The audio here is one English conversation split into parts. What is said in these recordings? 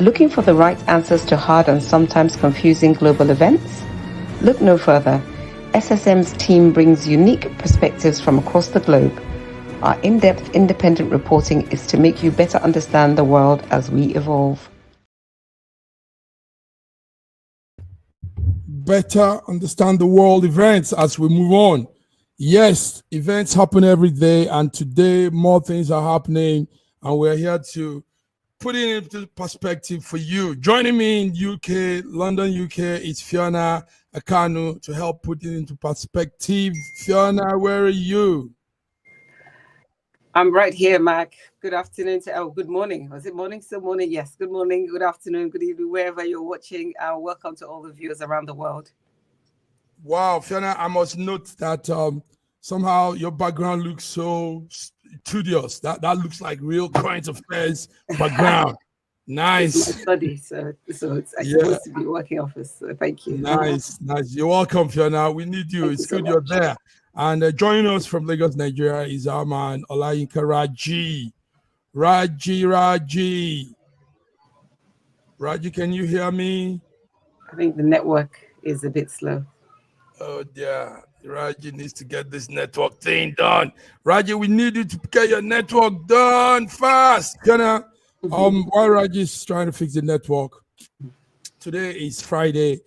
Looking for the right answers to hard and sometimes confusing global events? Look no further. SSM's team brings unique perspectives from across the globe. Our in-depth independent reporting is to make you better understand the world as we evolve. Better understand the world events as we move on. Yes, events happen every day, and today more things are happening, and we're here to put it into perspective for you. Joining me in UK, London, UK, is Fiona Akanu to help put it into perspective. Fiona, where are you? I'm right here, Mac. Good afternoon good morning. Was it morning? Still morning? Yes. Good morning, good afternoon, good evening, wherever you're watching. Welcome to all the viewers around the world. Wow, Fiona, I must note that somehow your background looks so studious. That looks like real current affairs background. Nice. It's my study, so it's supposed to be working office. So thank you. Nice. You're welcome, Fiona. We need you. It's good you're there. And joining us from Lagos, Nigeria is our man Olayinka Raji. Raji, can you hear me? I think the network is a bit slow. Oh dear, Raji needs to get this network thing done. Raji, we need you to get your network done fast. Fiona, while Raji is trying to fix the network, today is Friday.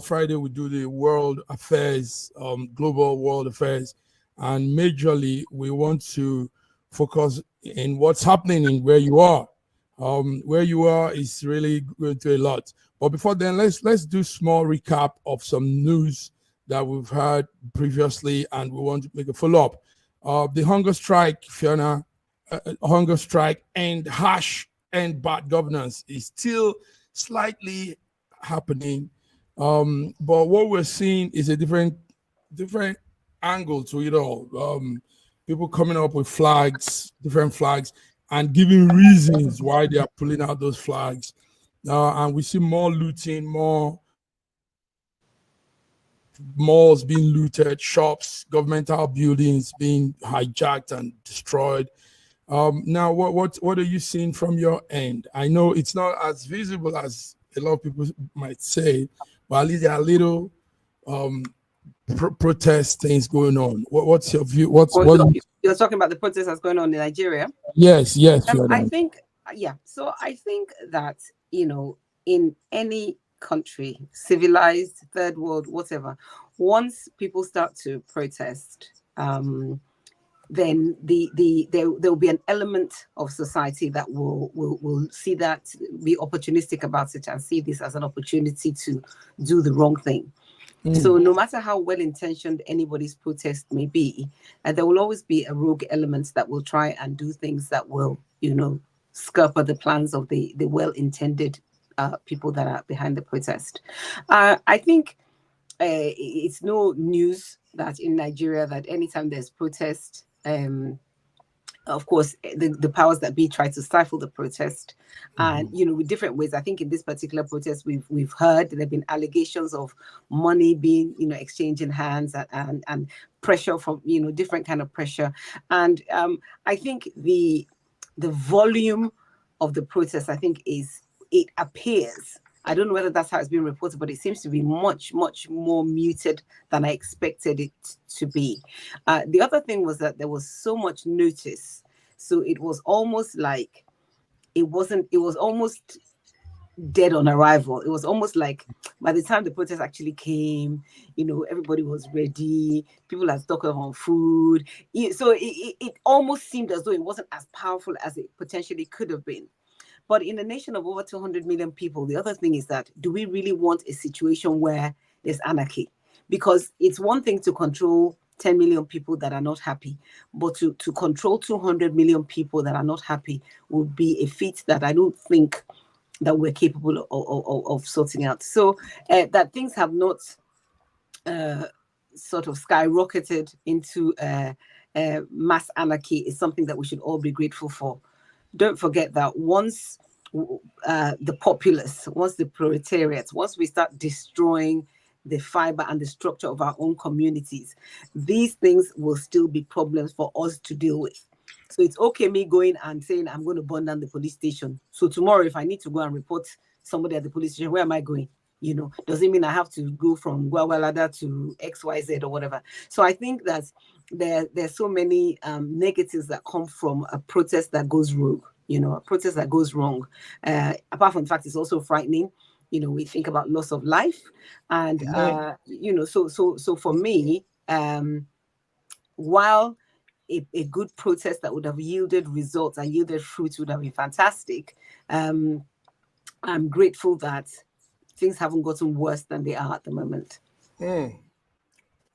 Friday we do the world affairs, global world affairs, and majorly we want to focus in what's happening in where you are. Where you are is really going through a lot. But before then, let's do small recap of some news that we've heard previously, and we want to make a follow-up. The hunger strike, Fiona, hunger strike and bad governance is still slightly happening. But what we're seeing is a different angle to it all. People coming up with different flags, and giving reasons why they are pulling out those flags. And we see more looting, more malls being looted, shops, governmental buildings being hijacked and destroyed. Now, what are you seeing from your end? I know it's not as visible as a lot of people might say, but at least there are little protest things going on. What's your view? You're talking about the protests that's going on in Nigeria? Yes. I think that, in any country, civilized, third world, whatever, once people start to protest, then there will be an element of society that will see that, be opportunistic about it, and see this as an opportunity to do the wrong thing. So no matter how well-intentioned anybody's protest may be, there will always be a rogue element that will try and do things that will, scupper the plans of the well-intended people that are behind the protest. I think it's no news that in Nigeria that anytime there's protest, of course, the powers that be try to stifle the protest, and with different ways. I think in this particular protest, we've heard there have been allegations of money being exchanging hands, and pressure from different kind of pressure. And I think the volume of the protest, I think, it appears, I don't know whether that's how it's being reported, but it seems to be much, much more muted than I expected it to be. The other thing was that there was so much notice. So it was almost like it was almost dead on arrival. It was almost like by the time the protest actually came, everybody was ready. People had stocked up on food. So it almost seemed as though it wasn't as powerful as it potentially could have been. But in a nation of over 200 million people, the other thing is that, do we really want a situation where there's anarchy? Because it's one thing to control 10 million people that are not happy, but to control 200 million people that are not happy would be a feat that I don't think that we're capable of sorting out. So that things have not sort of skyrocketed into mass anarchy is something that we should all be grateful for. Don't forget that once the populace, once the proletariat, once we start destroying the fiber and the structure of our own communities, these things will still be problems for us to deal with. So it's okay me going and saying I'm going to burn down the police station. So tomorrow, if I need to go and report somebody at the police station, where am I going? You know, doesn't mean I have to go from Guawalada to XYZ or whatever. So I think that there's so many negatives that come from a protest that goes rogue, you know, a protest that goes wrong. Apart from the fact it's also frightening. You know, we think about loss of life, and you know, so for me, while a good protest that would have yielded results and yielded fruits would have been fantastic, I'm grateful that things haven't gotten worse than they are at the moment.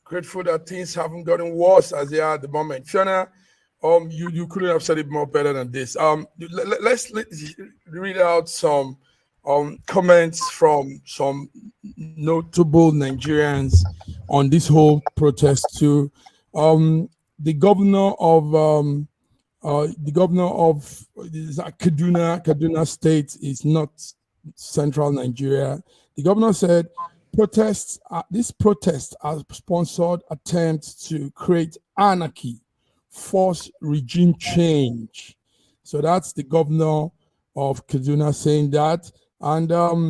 Grateful that things haven't gotten worse as they are at the moment. Fiona, you couldn't have said it more better than this. Let's read out some comments from some notable Nigerians on this whole protest too. The governor of Kaduna State is not central Nigeria. The governor said these protests are sponsored attempts to create anarchy, force regime change. So that's the governor of Kaduna saying that. And a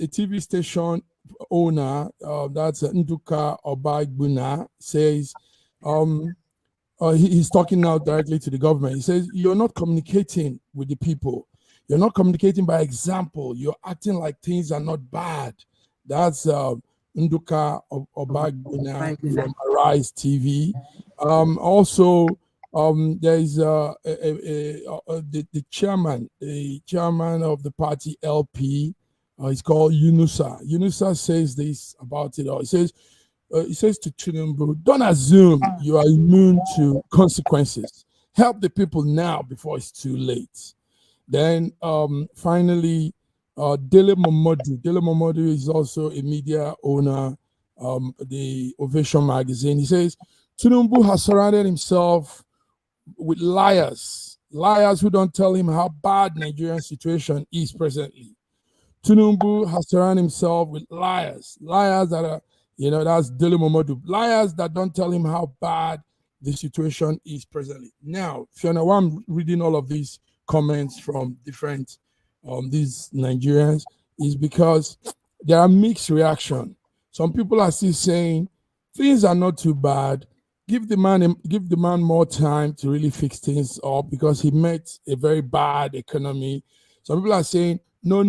TV station owner, that's Nduka Obagbuna, says he's talking now directly to the government. He says, you're not communicating with the people. You're not communicating by example. You're acting like things are not bad. That's Nduka Obagbuna from Arise TV. Also, there is the chairman of the party LP. He's called Yunus. Yunus says this about it all. He says to Tinubu, don't assume you are immune to consequences. Help the people now before it's too late. Then finally, Dele Momodu is also a media owner, the Ovation magazine. He says, Tinubu has surrounded himself with liars who don't tell him how bad Nigerian situation is presently. Tinubu has surrounded himself with liars that are, that's Dele Momodu, liars that don't tell him how bad the situation is presently. Now, Fiona, why I'm reading all of these comments from different these Nigerians is because there are mixed reaction. Some people are still saying things are not too bad. Give the man more time to really fix things up because he met a very bad economy. Some people are saying no,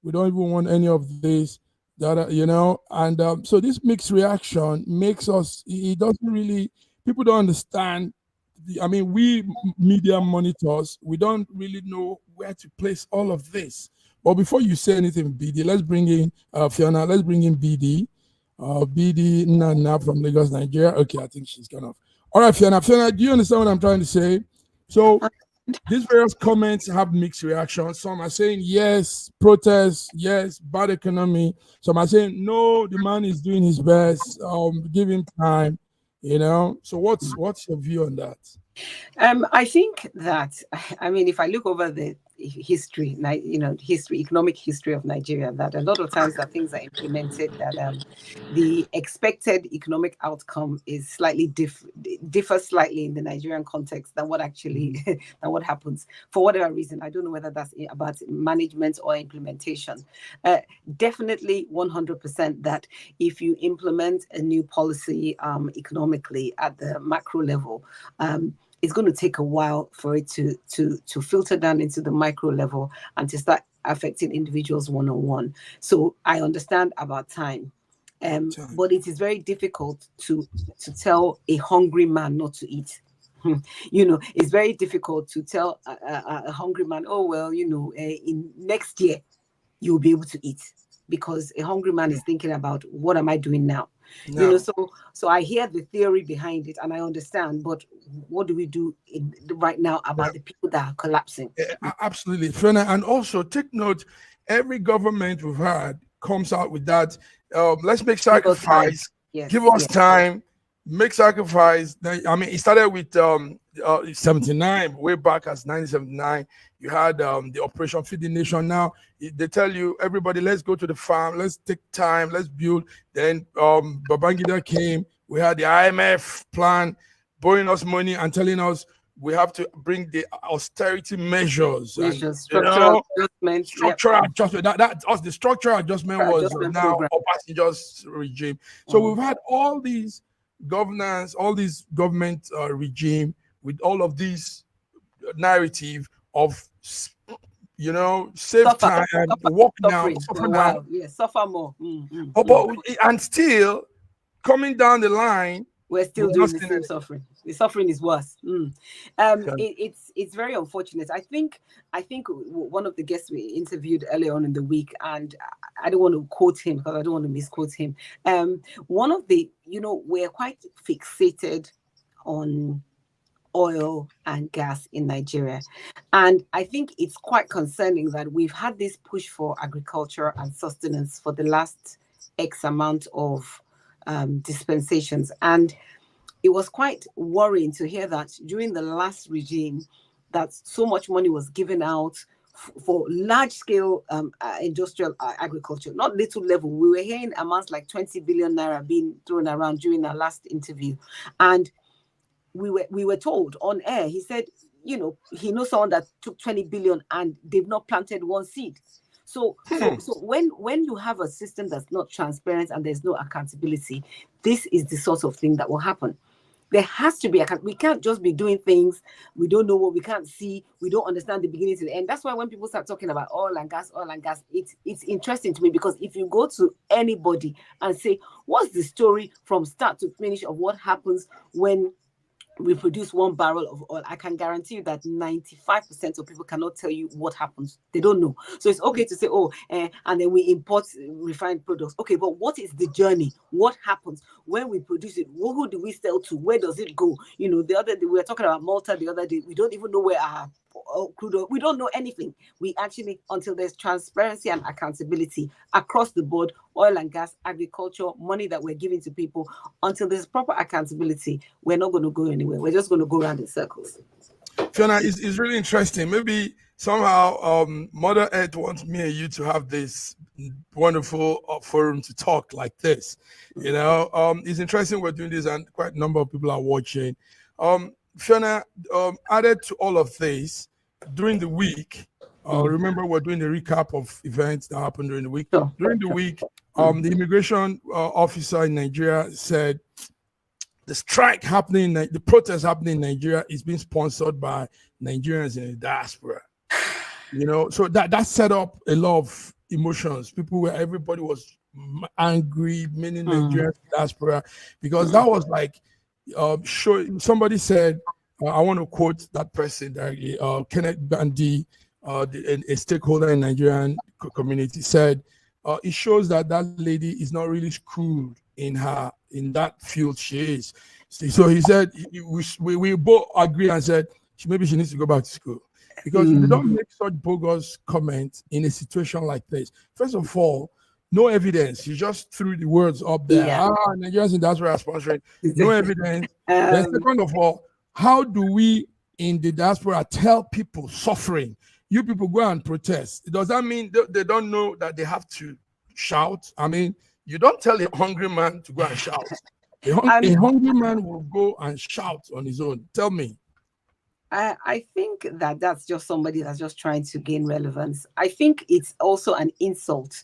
we don't even want any of this. And so this mixed reaction makes us. It doesn't really. People don't understand. We media monitors, we don't really know where to place all of this. But before you say anything, BD, let's bring in Fiona. Let's bring in BD. BD Nana from Lagos, Nigeria. Okay, I think she's gone off. All right, Fiona. Fiona, do you understand what I'm trying to say? So these various comments have mixed reactions. Some are saying yes, protest, yes, bad economy. Some are saying no, the man is doing his best. Give him time. So what's your view on that? I think that, if I look over the history, economic history of Nigeria, that a lot of times that things are implemented that the expected economic outcome is slightly differs slightly in the Nigerian context than what actually than what happens for whatever reason. I don't know whether that's about management or implementation. Definitely 100% that if you implement a new policy economically at the macro level, it's going to take a while for it to filter down into the micro level and to start affecting individuals one-on-one. So I understand about time. But it is very difficult to tell a hungry man not to eat. It's very difficult to tell a hungry man, in next year, you'll be able to eat. Because a hungry man is thinking about, what am I doing now? No. So I hear the theory behind it and I understand, but what do we do right now about the people that are collapsing? Absolutely, Fiona. And also take note, every government we've had comes out with that. Let's make sacrifice. Give us time. Make sacrifice. It started with 79, way back as 1979. You had the Operation Feed the Nation. Now they tell you, everybody, let's go to the farm, let's take time, let's build. Then Babangida came. We had the IMF plan. borrowing us money and telling us we have to bring the austerity measures. Structural adjustment. Structural adjustment. The structural adjustment was now Obasanjo's regime. So we've had all these governance, all these government regime with all of these narrative of, you know, save time, walk now, suffer now. Suffer more. And still coming down the line, we're still doing the same suffering. The suffering is worse. It's very unfortunate. I think one of the guests we interviewed earlier on in the week, and I don't want to quote him because I don't want to misquote him. One of the, you know, we're quite fixated on oil and gas in Nigeria, and I think it's quite concerning that we've had this push for agriculture and sustenance for the last X amount of dispensations, and it was quite worrying to hear that during the last regime that so much money was given out for large-scale industrial agriculture, not little level. We were hearing amounts like 20 billion naira being thrown around during our last interview, and we were told on air, he said, you know, he knows someone that took 20 billion and they've not planted one seed. So when you have a system that's not transparent and there's no accountability, this is the sort of thing that will happen. There has to be we can't just be doing things we don't know, what we can't see, we don't understand the beginning to the end. That's why when people start talking about oil and gas, it's interesting to me, because if you go to anybody and say, what's the story from start to finish of what happens when we produce 1 barrel of oil, I can guarantee you that 95% of people cannot tell you what happens. They don't know. So it's okay to say, and then we import refined products. Okay, but what is the journey? What happens when we produce it? Who do we sell to? Where does it go? You know, the other day we were talking about Malta the other day. We don't even know where our crude oil, we don't know anything. We actually, until there's transparency and accountability across the board, oil and gas, agriculture, money that we're giving to people, until there's proper accountability, we're not going to go anywhere. We're just going to go around in circles. Fiona, it's really interesting. Maybe somehow Mother Earth wants me and you to have this wonderful forum to talk like this. You know, it's interesting we're doing this and quite a number of people are watching. Fiona, added to all of this, during the week, remember we're doing a recap of events that happened during the week. During the week, the immigration officer in Nigeria said the strike happening, the protest happening in Nigeria is being sponsored by Nigerians in the diaspora. You know, so that set up a lot of emotions. People where everybody was angry, meaning Nigerians in the diaspora, because that was like, somebody said, I want to quote that person directly, Kenneth Gandhi, a stakeholder in Nigerian community, said, it shows that lady is not really schooled in that field she is. So he said, we both agree and said, maybe she needs to go back to school. Because they don't make such bogus comments in a situation like this. First of all, no evidence. You just threw the words up there. Nigerians in diaspora are sponsoring. No evidence. Then second of all, how do we in the diaspora tell people suffering? You people go and protest. Does that mean they don't know that they have to shout? I mean, you don't tell a hungry man to go and shout. A hungry man will go and shout on his own. Tell me. I think that's just somebody that's just trying to gain relevance. I think it's also an insult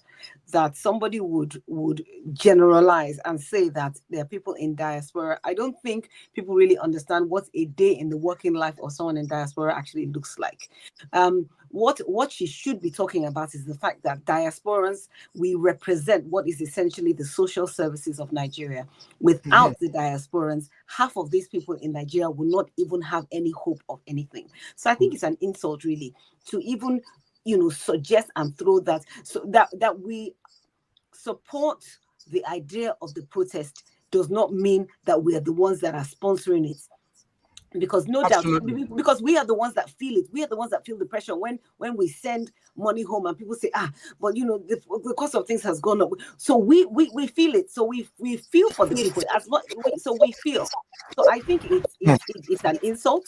that somebody would generalize and say that there are people in diaspora. I don't think people really understand what a day in the working life of someone in diaspora actually looks like. What she should be talking about is the fact that diasporans, we represent what is essentially the social services of Nigeria. Without the diasporans, half of these people in Nigeria will not even have any hope of anything. So I think it's an insult really to even, suggest and throw that, so that we support the idea of the protest does not mean that we are the ones that are sponsoring it. Because no Absolutely. doubt, because we are the ones that feel it. We are the ones that feel the pressure when we send money home and people say, but the cost of things has gone up. So we feel it. So we feel for the people as much. So we feel. So I think it's an insult.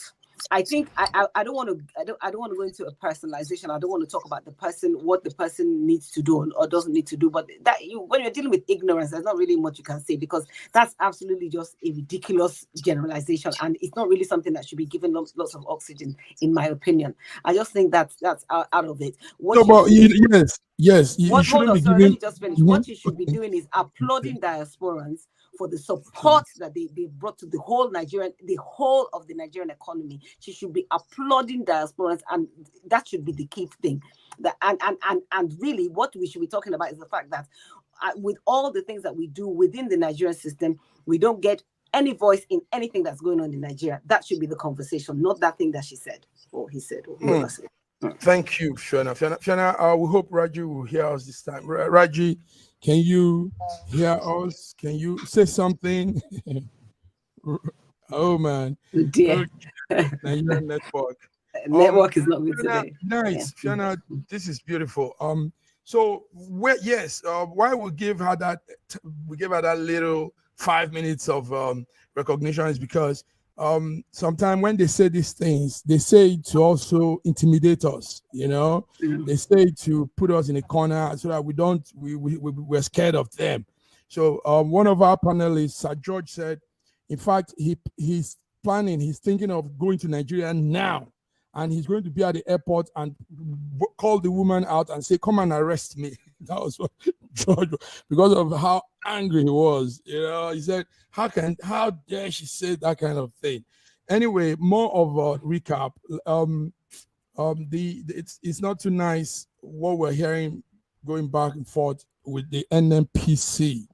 I think I don't want to I don't want to go into a personalization. I don't want to talk about the person, what the person needs to do or doesn't need to do. But that when you're dealing with ignorance, there's not really much you can say, because that's absolutely just a ridiculous generalization, and it's not really something that should be given lots of oxygen, in my opinion. I just think that's out of it. No, but yes. Hold on, sorry, let me just finish. What you should be doing is applauding diasporans for the support that they brought to the whole of the Nigerian economy. She should be applauding diasporans, and that should be the key thing. And really, what we should be talking about is the fact that with all the things that we do within the Nigerian system, we don't get any voice in anything that's going on in Nigeria. That should be the conversation, not that thing that she said or he said or whoever said. Thank you, Fiona. Fiona, we hope Raji will hear us this time. Raji, can you hear us? Can you say something? Oh man, dear. Nigerian network. Network is not good today. Nice, yeah. Fiona. This is beautiful. So why we give her that? We give her that little 5 minutes of recognition is because sometimes when they say these things, they say it to also intimidate us, you know. They say to put us in a corner so that we're scared of them. So one of our panelists, Sir George, said, in fact, he's thinking of going to Nigeria now, and he's going to be at the airport and call the woman out and say, come and arrest me. That was what George, because of how angry he was. You know, he said, how dare she say that kind of thing? Anyway, more of a recap. It's not too nice what we're hearing going back and forth with the NNPC.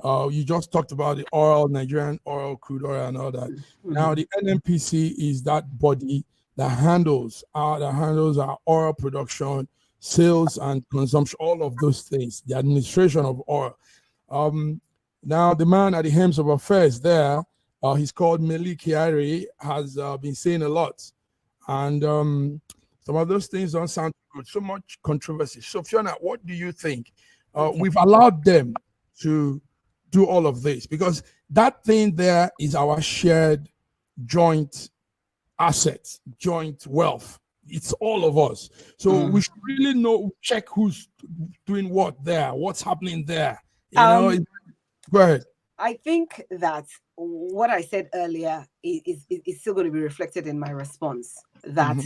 You just talked about the oil, Nigerian oil, crude oil, and all that. Now, the NNPC is that body that handles our oil production, sales and consumption, all of those things, the administration of oil. Now, the man at the helm of affairs there, he's called Mele Kyari, has been saying a lot. And some of those things don't sound good, so much controversy. So, Fiona, what do you think? We've allowed them to do all of this because that thing there is our shared joint assets, joint wealth. It's all of us. So we should really check who's doing what there, what's happening there. You know, go ahead. I think that what I said earlier is still going to be reflected in my response, that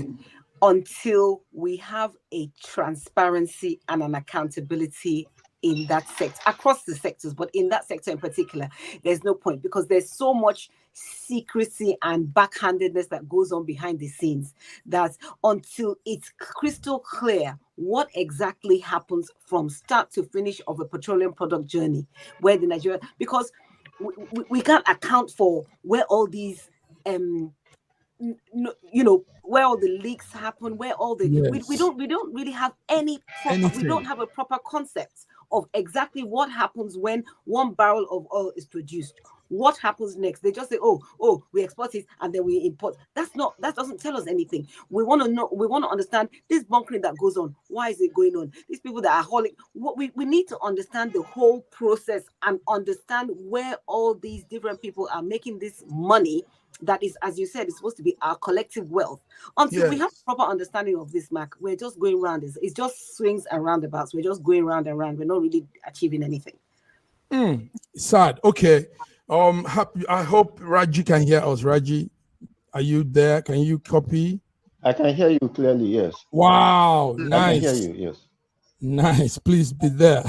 until we have a transparency and an accountability in that sector, across the sectors, but in that sector in particular, there's no point, because there's so much secrecy and backhandedness that goes on behind the scenes, that until it's crystal clear what exactly happens from start to finish of a petroleum product journey, where the Nigeria, because we can't account for where all these where all the leaks happen, where all the we don't really have any proper, we don't have a proper concept of exactly what happens when 1 barrel of oil is produced. What happens next? They just say, oh, we export it and then we import. That doesn't tell us anything. We want to know, we want to understand this bunkering that goes on. Why is it going on? These people that are hauling, we need to understand the whole process and understand where all these different people are making this money. That is, as you said, it's supposed to be our collective wealth. Until we have proper understanding of this, Mark, we're just going round. It's just swings and roundabouts. We're just going round and round. We're not really achieving anything. Sad. Okay. I hope Raji can hear us. Raji, are you there? Can you copy? I can hear you clearly, yes. Wow, nice. I can hear you, yes. Nice. Please be there.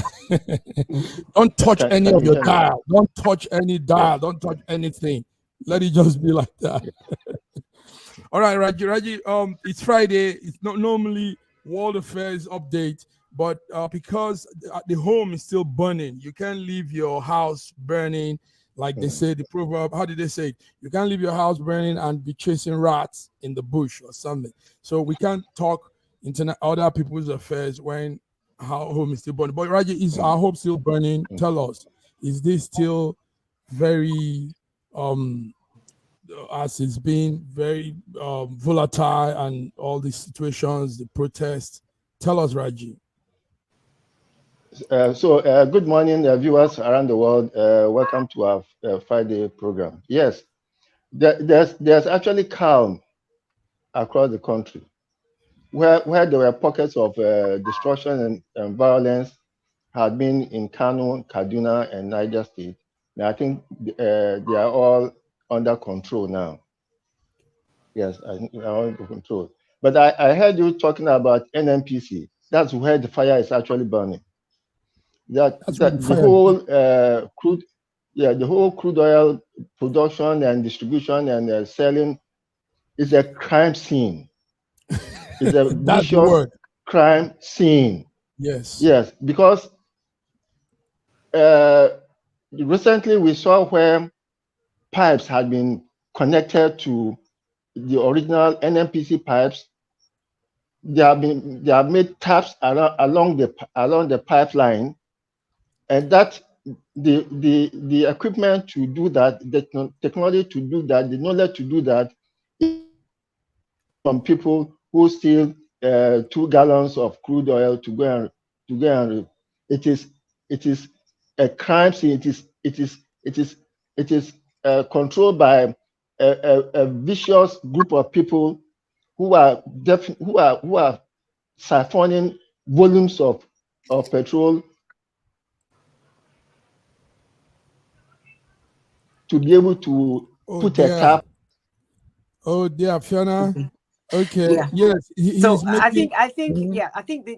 Don't touch any of your dial. Don't touch any dial. Don't touch anything. Let it just be like that. All right, Raji. It's Friday. It's not normally World Affairs update, but because the home is still burning, you can't leave your house burning. Like they say, the proverb, how did they say it? You can't leave your house burning and be chasing rats in the bush or something. So we can't talk other people's affairs when our home is still burning. But Raji, is our home still burning? Tell us, is this still very, as it's been very volatile and all these situations, the protests? Tell us, Raji. Good morning, viewers around the world. Welcome to our Friday program. Yes, there's actually calm across the country, where there were pockets of destruction and violence had been in Kano, Kaduna, and Niger State. And I think they are all under control now. Yes, I think they are under control. But I heard you talking about NNPC. That's where the fire is actually burning. That the whole crude, the whole crude oil production and distribution and selling is a crime scene. It's a vicious crime scene. Yes. Yes, because recently we saw where pipes had been connected to the original NNPC pipes. They have made taps along the pipeline, and that the equipment to do that, the technology to do that, the knowledge to do that, from people who steal 2 gallons of crude oil to go and it is a crime scene. It is controlled by a vicious group of people who are siphoning volumes of petrol to be able to put a tap. Oh dear, Fiona. Okay. Yeah. Yes. So I think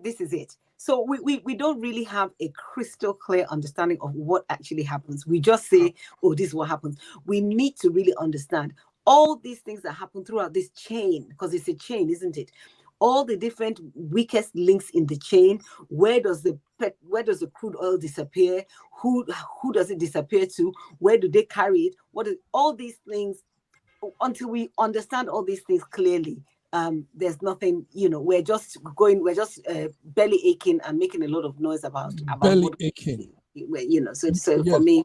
this is it. So we don't really have a crystal clear understanding of what actually happens. We just say, oh, this is what happens. We need to really understand all these things that happen throughout this chain, because it's a chain, isn't it? All the different weakest links in the chain. Where does the crude oil disappear? Who does it disappear to? Where do they carry it? What is all these things? Until we understand all these things clearly, there's nothing, we're just belly aching and making a lot of noise about belly aching. So for me.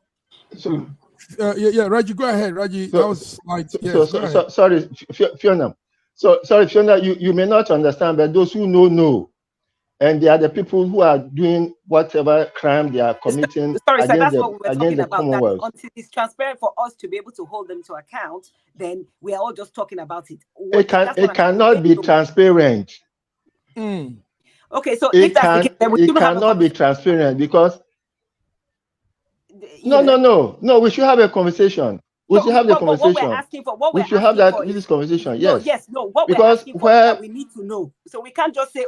Raji, go ahead, Raji. That was like, sorry, Fiona. So sorry, Fiona, you may not understand, but those who know, and they are the people who are doing whatever crime they are committing that's what we were talking about. Commonwealth. That until it's transparent for us to be able to hold them to account, then we are all just talking about it. It cannot be transparent. Okay, so it cannot be transparent because no, we should have a conversation. We should have the conversation. What we're asking for, we should have this conversation. Yes. What we're asking for is that we need to know. So we can't just say,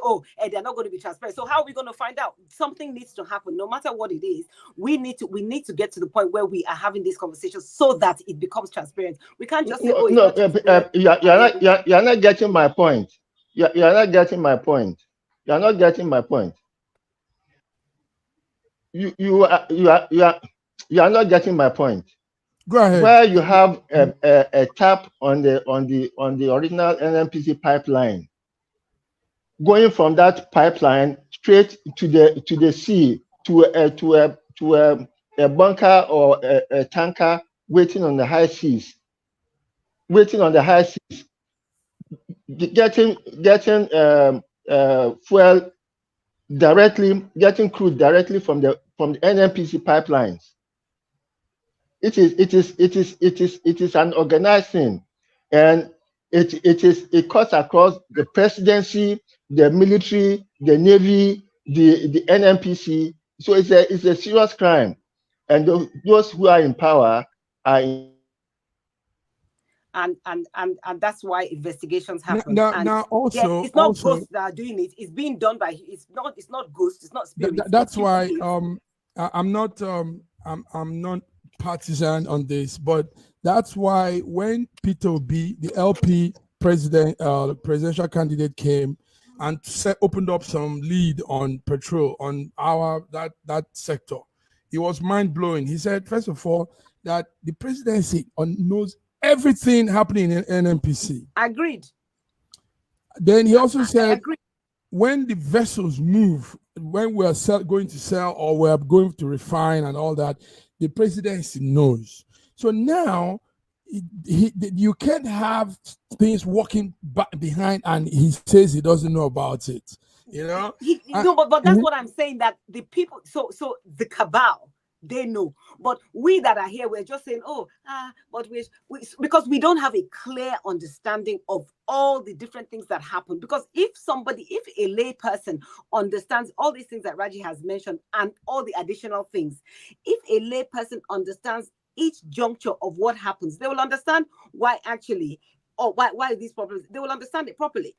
they're not going to be transparent. So how are we going to find out? Something needs to happen, no matter what it is. We need to get to the point where we are having this conversation so that it becomes transparent. We can't just say, you're not getting my point. You're not getting my point. You're not getting my point. You are not getting my point. Go ahead. Where you have a tap on the original NNPC pipeline, going from that pipeline straight to the sea to a bunker or a tanker waiting on the high seas, getting fuel directly, getting crude directly from the NNPC pipelines. It is an organizing, and it cuts across the presidency, the military, the navy, the NNPC. So it's a serious crime, and those who are in power are in. And that's why investigations happen. Now also, it's not ghosts that are doing it. It's being done by. It's not ghosts. It's not spirits. That's why I'm not partisan on this, but that's why when Peter Obi, the LP presidential candidate, came and opened up some lead on petrol on that sector, it was mind blowing. He said, first of all, that the presidency knows everything happening in NNPC. Agreed. Then he also said, when the vessels move, when we are going to sell or we are going to refine and all that, the presidency knows. So now you can't have things walking behind and he says he doesn't know about it. But that's what I'm saying, that the people, so the cabal, They know. But we that are here, we're just saying, but we because we don't have a clear understanding of all the different things that happen. Because if a lay person understands all these things that Raji has mentioned and all the additional things, if a lay person understands each juncture of what happens, they will understand why actually, or why these problems, they will understand it properly.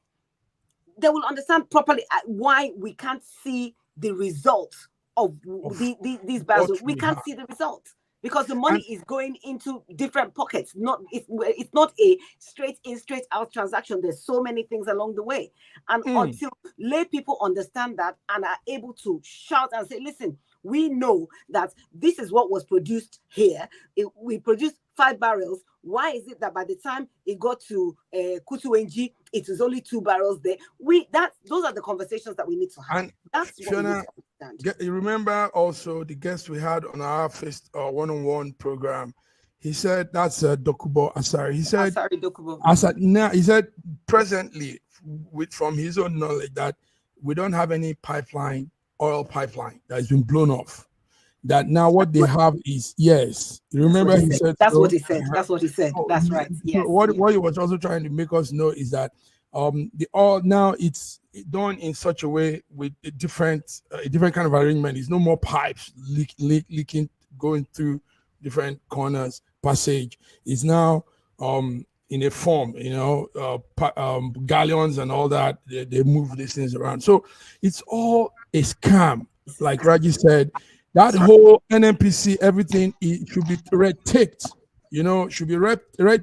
They will understand properly why we can't see the results of these battles. We can't see the results because the money is going into different pockets. It's not a straight in, straight out transaction. There's so many things along the way. And until lay people understand that and are able to shout and say, listen, we know that this is what was produced here. We produced 5 barrels. Why is it that by the time it got to Kutu-Enji, it was only 2 barrels there? Those are the conversations that we need to have. And that's what we need to understand. You remember also the guest we had on our first one-on-one program. He said that's Dokubo Asari. He said Asari Dokubo. He said presently, from his own knowledge, that we don't have any oil pipeline that has been blown off. That now what they have is, yes. You remember he said that's what he said. That's what he said. So, that's right. Yes. So what he was also trying to make us know is that the oil now it's done in such a way with a different kind of arrangement. There's no more pipes leaking, going through different corners, passage. It's now in a form, galleons and all that. They move these things around. So it's all a scam, like Raji said. That whole NNPC, everything, it should be red taped, should be red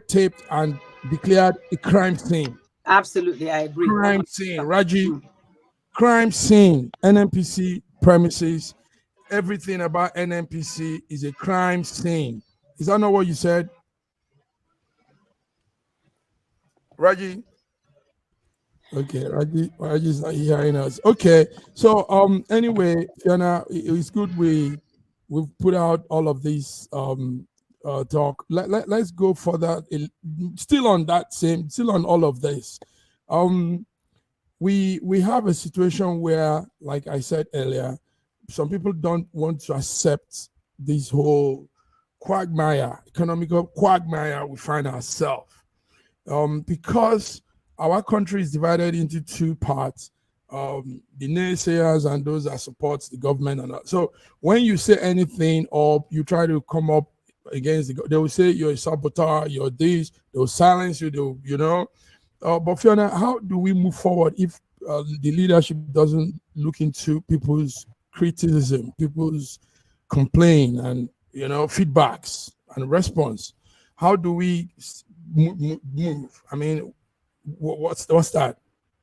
taped and declared a crime scene. Absolutely, I agree. Crime scene, Raji, crime scene, NNPC premises, everything about NNPC is a crime scene. Is that not what you said? Raji? Okay, Raji's not hearing us. Okay, so anyway, Fiona, it's good we've put out all of these talk. Let's go further. Still on all of this. We have a situation where, like I said earlier, some people don't want to accept this whole economical quagmire we find ourselves, because our country is divided into 2 parts, the naysayers and those that support the government. So when you say anything or you try to come up against they will say you're a saboteur, you're this, they'll silence you, but Fiona, how do we move forward if the leadership doesn't look into people's criticism, people's complaint and, feedbacks and response? How do we move? I mean, what's that?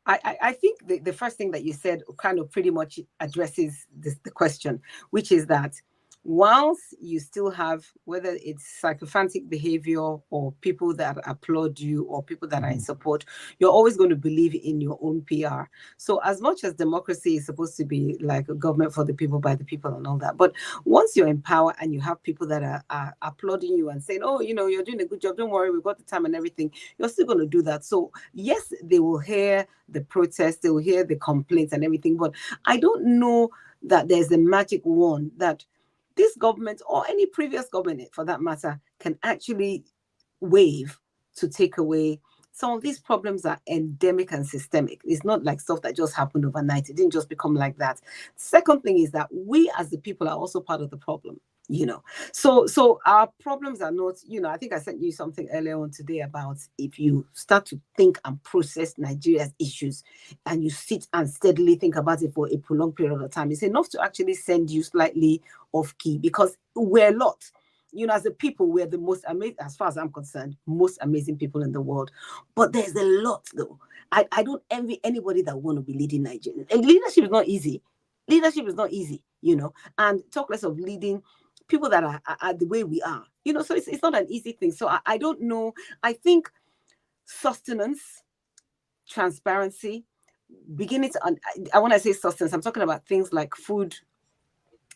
I think the first thing that you said kind of pretty much addresses the question, which is that whilst you still have, whether it's sycophantic behavior or people that applaud you or people that are in support, you're always going to believe in your own PR. So as much as democracy is supposed to be like a government for the people, by the people and all that, but once you're in power and you have people that are applauding you and saying, oh, you're doing a good job, don't worry, we've got the time and everything, you're still going to do that. So yes, they will hear the protests, they will hear the complaints and everything, but I don't know that there's a magic wand that this government or any previous government for that matter can actually wave to take away. Some of these problems are endemic and systemic. It's not like stuff that just happened overnight. It didn't just become like that. Second thing is that we as the people are also part of the problem. So our problems are not, I think I sent you something earlier on today about if you start to think and process Nigeria's issues and you sit and steadily think about it for a prolonged period of time, it's enough to actually send you slightly off key, because we're a lot. As a people, we're the most amazing, as far as I'm concerned, most amazing people in the world. But there's a lot though. I don't envy anybody that want to be leading Nigeria. And leadership is not easy. And talk less of leading people that are the way we are, so it's not an easy thing. So I don't know. I think sustenance, transparency, beginning to, I want to say sustenance, I'm talking about things like food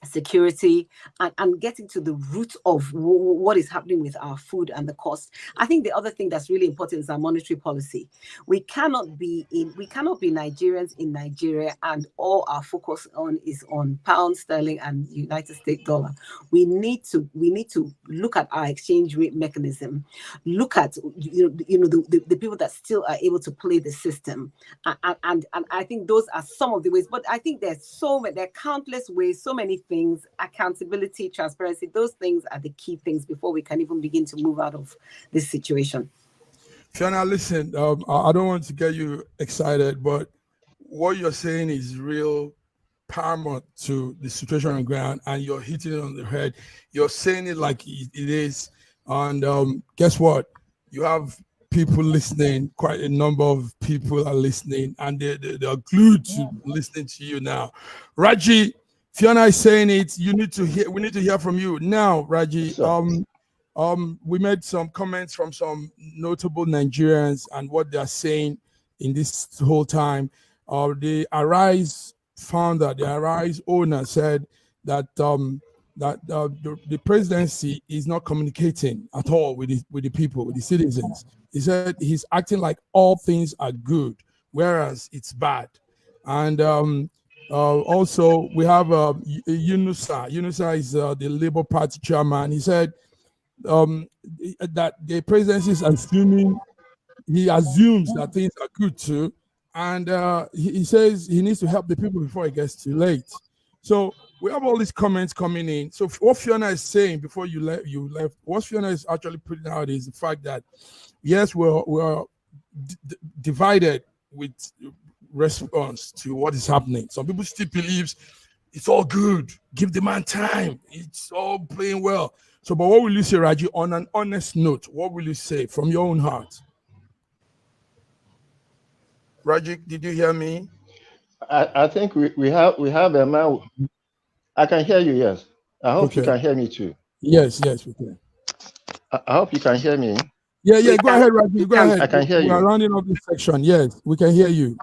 security, and getting to the root of what is happening with our food and the cost. I think the other thing that's really important is our monetary policy. We cannot be Nigerians in Nigeria and all our focus is on pound sterling and United States dollar. We need to look at our exchange rate mechanism, look at the people that still are able to play the system, and I think those are some of the ways. But I think there are countless ways, so many things. Accountability, transparency, those things are the key things before we can even begin to move out of this situation. Fiona, listen, I don't want to get you excited, but what you're saying is real paramount to the situation on the ground, and you're hitting it on the head. You're saying it like it is, and guess what? You have people listening. Quite a number of people are listening, and they're glued to listening to you now. Raji, Fiona is saying it. We need to hear from you now, Raji. We made some comments from some notable Nigerians and what they're saying in this whole time. The Arise founder, the Arise owner, said that the presidency is not communicating at all with the people, with the citizens. He said he's acting like all things are good, whereas it's bad. And also, we have Yunus. Yunus is the Labour Party chairman. He said that the presidency is he assumes that things are good too, and he says he needs to help the people before it gets too late. So we have all these comments coming in. So what Fiona is saying before you left, what Fiona is actually putting out is the fact that yes, we're divided with response to what is happening. Some people still believes it's all good. Give the man time. It's all playing well. So, but what will you say, Raji, on an honest note? What will you say from your own heart? Raji, did you hear me? I think we have a man. I can hear you. Yes. I hope you can hear me too. Yes, we can. I hope you can hear me. Yeah. Go ahead, Raji. Go ahead. I can hear you. We are rounding up this section. Yes, we can hear you.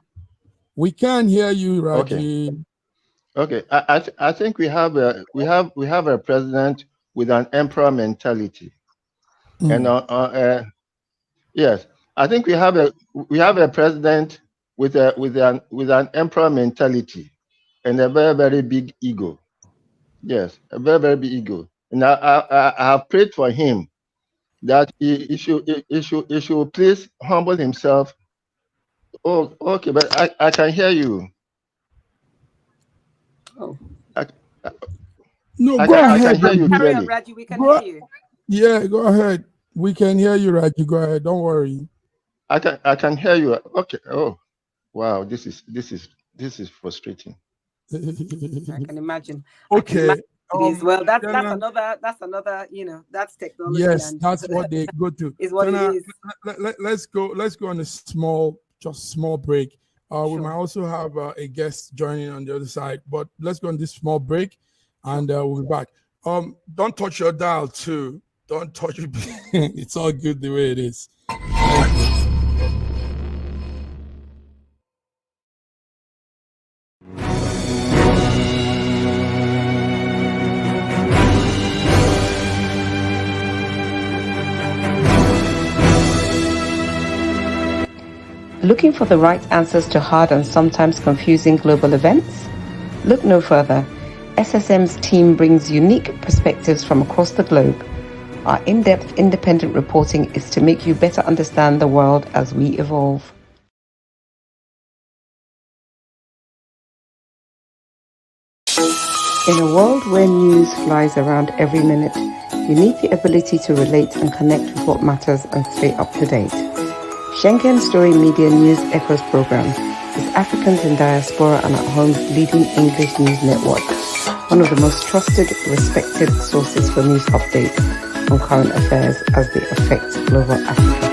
We can hear you, Raji. Okay. I think we have a president with an emperor mentality, and yes, I think we have a president with an emperor mentality and a very, very big ego. Yes, a very, very big ego. And I have prayed for him that he should please humble himself. Oh, okay, but I can hear you. Oh. No, go ahead. I can hear you Carry clearly. on, Raji, we can hear you. Yeah, go ahead. We can hear you, Raji. Go ahead. Don't worry. I can hear you. Okay. Oh, wow. This is frustrating. I can imagine. Okay. Well, that's another. That's technology. Yes, and that's what they go to. Is what Fiona, it is. Let's go on a small break. Sure. We might also have a guest joining on the other side, but let's go on this small break, and we'll be back. Don't touch your dial too. Don't touch it. It's all good the way it is. Looking for the right answers to hard and sometimes confusing global events? Look no further. SSM's team brings unique perspectives from across the globe. Our in-depth independent reporting is to make you better understand the world as we evolve. In a world where news flies around every minute, you need the ability to relate and connect with what matters and stay up to date. Schengen Story Media News Echoes program is Africans in Diaspora and at Home's leading English news network, one of the most trusted, respected sources for news updates on current affairs as they affect global Africa.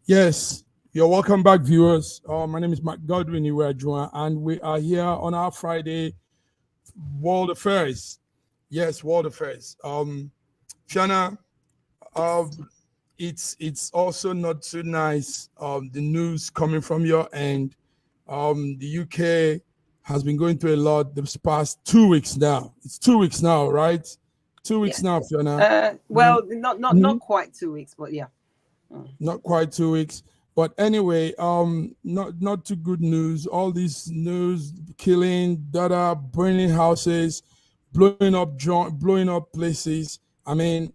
Yes, you're welcome back, viewers. My name is Mark Godwin Iwejuan, and we are here on our Friday World Affairs. Yes, World Affairs. Fiona, it's also not too nice. The news coming from your end. The UK has been going through a lot this past 2 weeks now. It's 2 weeks now, right? 2 weeks now, Fiona. Well, not quite 2 weeks, but yeah. Not quite 2 weeks. But anyway, not too good news. All this news, killing, burning houses, blowing up places. I mean,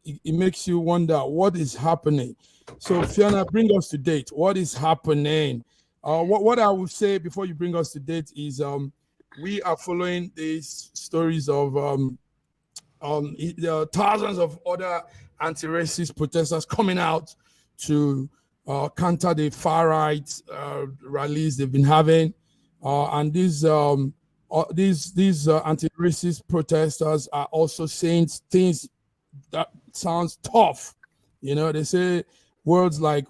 it makes you wonder what is happening. So Fiona, bring us to date. What is happening? What I would say before you bring us to date is we are following these stories of thousands of other anti-racist protesters coming out to counter the far right rallies they've been having, and these anti-racist protesters are also saying things that sounds tough. You know, they say words like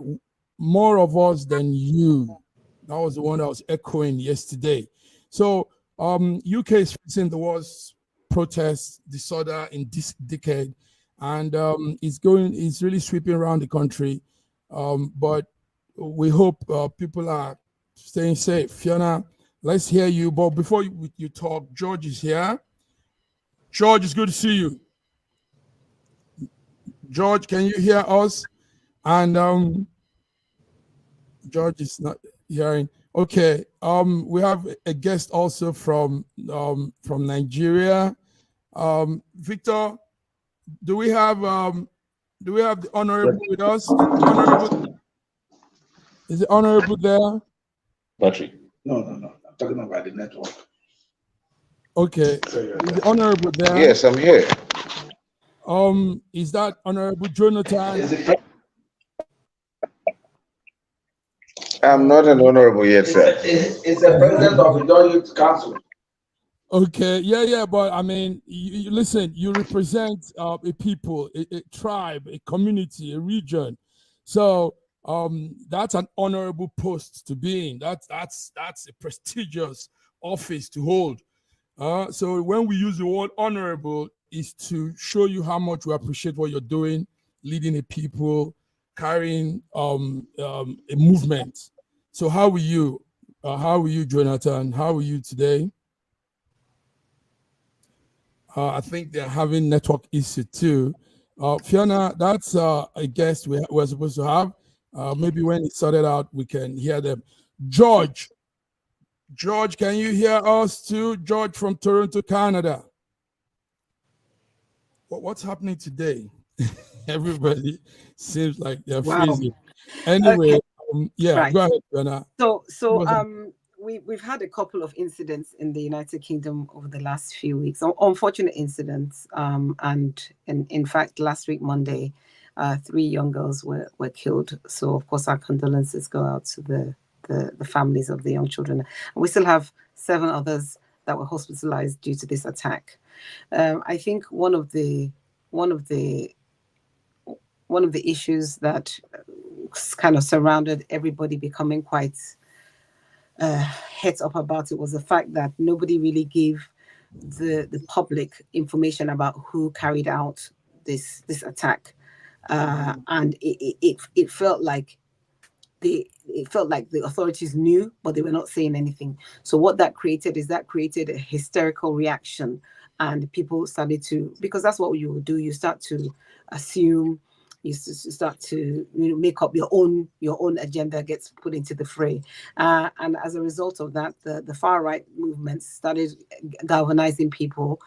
"more of us than you." That was the one that was echoing yesterday. So UK is facing the worst protest disorder in this decade, and it's really sweeping around the country. But we hope people are staying safe. Fiona, let's hear you. But before you talk, George is here. George, it's good to see you. George, can you hear us? And George is not hearing. Okay. We have a guest also from Nigeria. Victor, do we have the honorable with us? Is the honorable there? Battery. No. I'm talking about the network. Okay. Is the honorable there? Yes, I'm here. Is that Honorable Jonathan? I'm not an honorable yet, sir. It's the president of the Youth Council. Okay, yeah, but I mean, you listen, you represent a people, a tribe, a community, a region. So that's an honorable post to be in. That's a prestigious office to hold. So when we use the word honorable, is to show you how much we appreciate what you're doing, leading a people, carrying a movement. So how are you? Jonathan? How are you today? I think they're having network issue too. Fiona, that's a guest we're supposed to have. Maybe when it's sorted out, we can hear them. George, can you hear us too? George from Toronto, Canada. What's happening today? Everybody seems like they're freezing. Anyway, okay. Right. Go ahead, Fiona. So we've had a couple of incidents in the United Kingdom over the last few weeks, unfortunate incidents. And in fact, last week, Monday, 3 young girls were killed. So of course, our condolences go out to the families of the young children. And we still have 7 others that were hospitalized due to this attack. I think one of the issues that kind of surrounded everybody becoming quite heads up about it was the fact that nobody really gave the public information about who carried out this attack, and it felt like the authorities knew, but they were not saying anything. So what that created a hysterical reaction, and people started to, because that's what you will do, you start to assume, you start to make up your own agenda gets put into the fray, and as a result of that, the far right movements started galvanizing people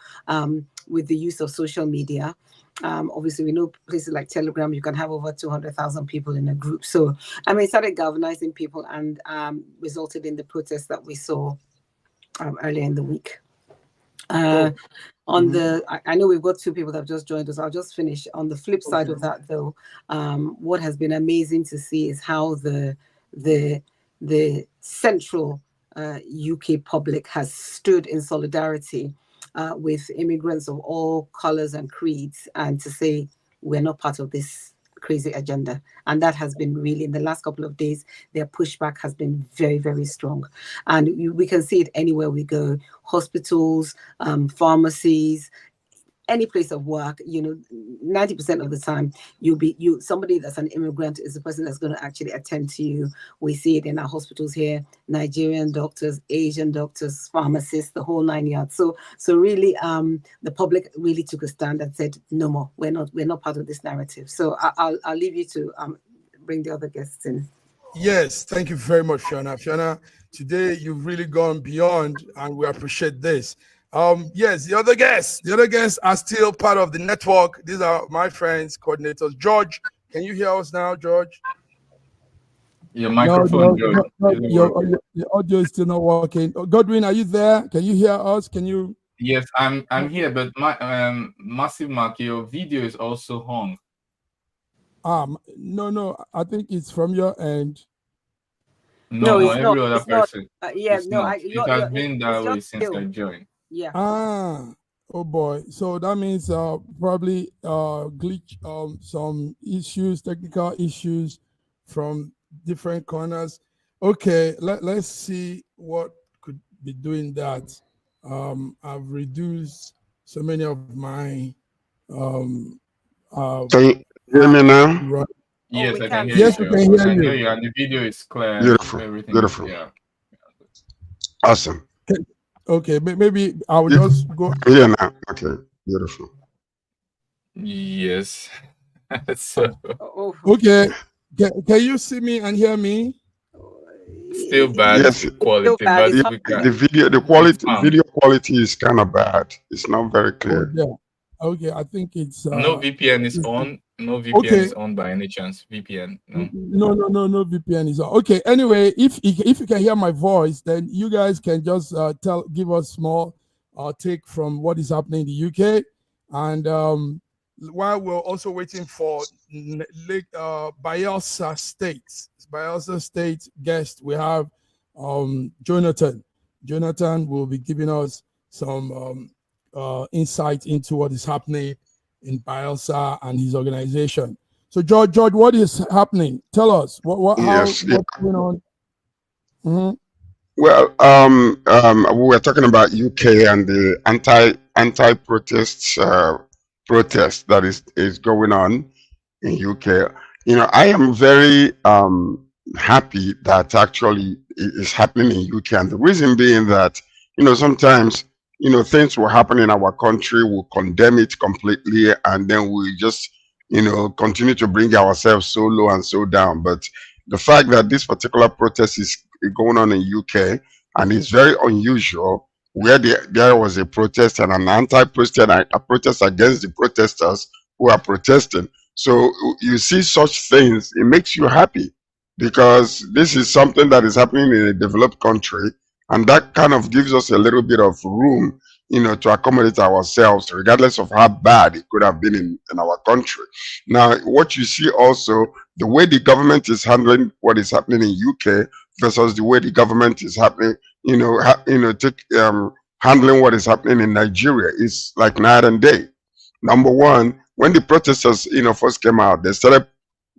with the use of social media. Obviously, we know places like Telegram, you can have over 200,000 people in a group. So, I mean, it started galvanizing people and resulted in the protests that we saw earlier in the week. I know we've got 2 people that have just joined us. I'll just finish. On the flip side of that, though, what has been amazing to see is how the central UK public has stood in solidarity with immigrants of all colors and creeds, and to say we're not part of this crazy agenda. And that has been really, in the last couple of days, their pushback has been very, very strong. And we can see it anywhere we go: hospitals, pharmacies, any place of work, 90% of the time somebody that's an immigrant is the person that's going to actually attend to you. We see it in our hospitals here: Nigerian doctors, Asian doctors, pharmacists, the whole 9 yards. So really, the public really took a stand and said, no more. We're not part of this narrative. So I'll leave you to bring the other guests in. Yes, thank you very much, Fiona. Fiona, today you've really gone beyond, and we appreciate this. Yes, the other guests are still part of the network. These are my friends, coordinators. George, can you hear us now, George? Your microphone, George. Your audio is still not working. Godwin, are you there? Can you hear us? Can you? Yes, I'm here, but my Massive Mark, your video is also on. No, I think it's from your end. No, every other person. It has been that way since I joined. Yeah. Oh boy. So that means probably glitch, some issues, technical issues from different corners. Okay, let's see what could be doing that. I've reduced so many of my Can you hear me now? Right. Yes, I can hear yes, you. I can hear you. And the video is clear. Beautiful. Everything. Beautiful. Yeah. Awesome. Okay, maybe I will just go. Yeah, now. Okay, beautiful. Yes. So. Okay, can you see me and hear me? Still bad. Yes, quality. But the video quality is kind of bad. It's not very clear. Yeah. Okay, I think it's no VPN is on. No VPN is on by any chance. VPN. No. No VPN is on. Okay. Anyway, if you can hear my voice, then you guys can just give us small take from what is happening in the UK, and while we're also waiting for Bayelsa State guest, we have Jonathan. Jonathan will be giving us some insight into what is happening in Bayelsa and his organization. So, George, what is happening? Tell us what's going on. Mm-hmm. Well, we were talking about UK and the anti-protest protest that is going on in UK. I am very happy that actually it is happening in UK, and the reason being that sometimes things will happen in our country, we'll condemn it completely, and then we just continue to bring ourselves so low and so down. But the fact that this particular protest is going on in UK, and it's very unusual, where there was a protest and an anti-protest, a protest against the protesters who are protesting. So you see such things, it makes you happy, because this is something that is happening in a developed country, and that kind of gives us a little bit of room, to accommodate ourselves, regardless of how bad it could have been in our country. Now, what you see also, the way the government is handling what is happening in UK versus the way the government is happening, handling what is happening in Nigeria is like night and day. Number one, when the protesters, first came out, they started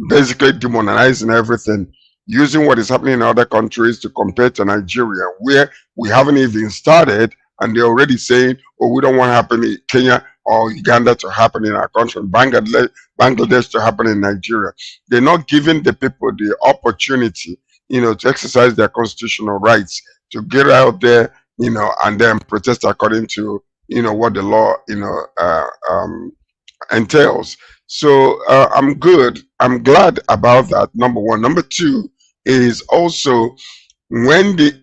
basically demonizing everything, using what is happening in other countries to compare to Nigeria, where we haven't even started, and they're already saying, oh, we don't want to happen in Kenya or Uganda to happen in our country, Bangladesh to happen in Nigeria. They're not giving the people the opportunity, to exercise their constitutional rights, to get out there, and then protest according to, what the law, entails. So I'm good. I'm glad about that. Number one. Number two is also when the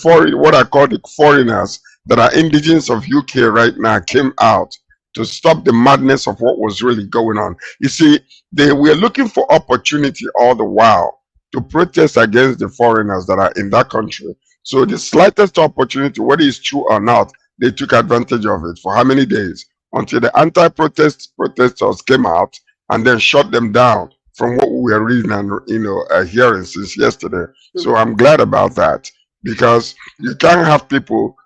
foreign, what I call the foreigners that are indigenous of UK right now, came out to stop the madness of what was really going on. You see, they were looking for opportunity all the while to protest against the foreigners that are in that country. So the slightest opportunity, whether it's true or not, they took advantage of it. For how many days? Until the protesters came out and then shut them down, from what we were reading and hearing since yesterday. So I'm glad about that, because you can't have people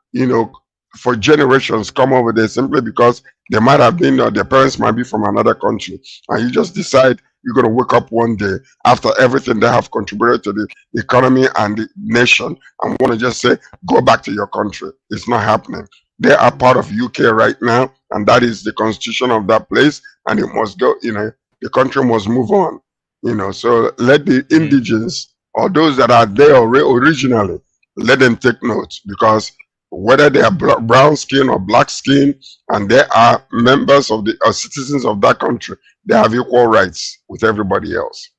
for generations come over there simply because they might have been, or their parents might be from another country, and you just decide you're going to wake up one day after everything they have contributed to the economy and the nation and want to just say, go back to your country. It's not happening. They are part of UK right now. and that is the constitution of that place, and it must go. The country must move on. So let the indigenous or those that are there originally, let them take note, because whether they are brown skin or black skin, and they are members of the citizens of that country, they have equal rights with everybody else.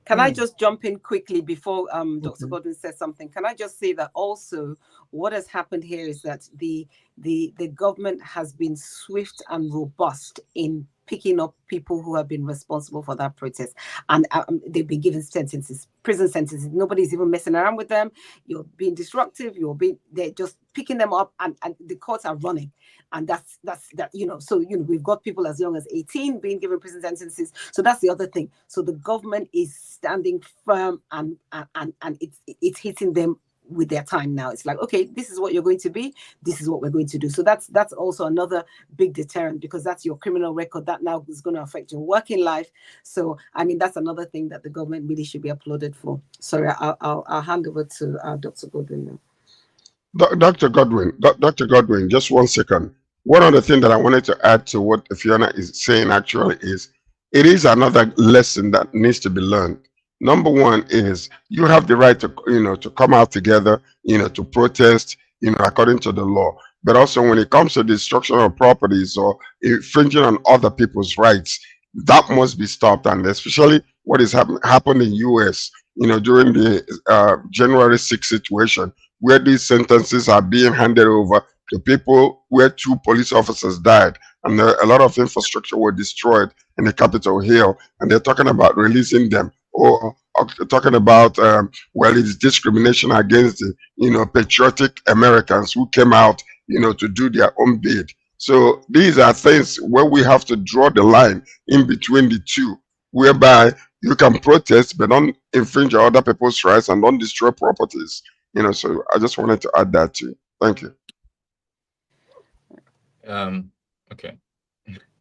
Can I just jump in quickly before Dr. Godwin says something? Can I just say that also what has happened here is that the government has been swift and robust in picking up people who have been responsible for that protest, and they've been given sentences, prison sentences. Nobody's even messing around with them. You're being disruptive. They're just picking them up, and the courts are running, and that's that. So we've got people as young as 18 being given prison sentences. So that's the other thing. So the government is standing firm, and it's hitting them with their time now. It's like, okay, this is what you're going to be, this is what we're going to do. So that's also another big deterrent, because that's your criminal record that now is going to affect your working life. So I mean, that's another thing that the government really should be applauded for. Sorry, I'll hand over to Dr. Godwin now. Dr. Godwin, just 1 second. One other thing that I wanted to add to what Fiona is saying actually is, it is another lesson that needs to be learned. Number one is, you have the right to to come out together, to protest, according to the law. But also, when it comes to destruction of properties or infringing on other people's rights, that must be stopped. And especially what is happened in US, during the January 6th situation, where these sentences are being handed over to people where 2 police officers died, and a lot of infrastructure were destroyed in the Capitol Hill, and they're talking about releasing them, or talking about well, it's discrimination against the patriotic Americans who came out to do their own bid. So these are things where we have to draw the line in between the two, whereby you can protest but don't infringe on other people's rights and don't destroy properties. So I just wanted to add that too. Thank you. Okay.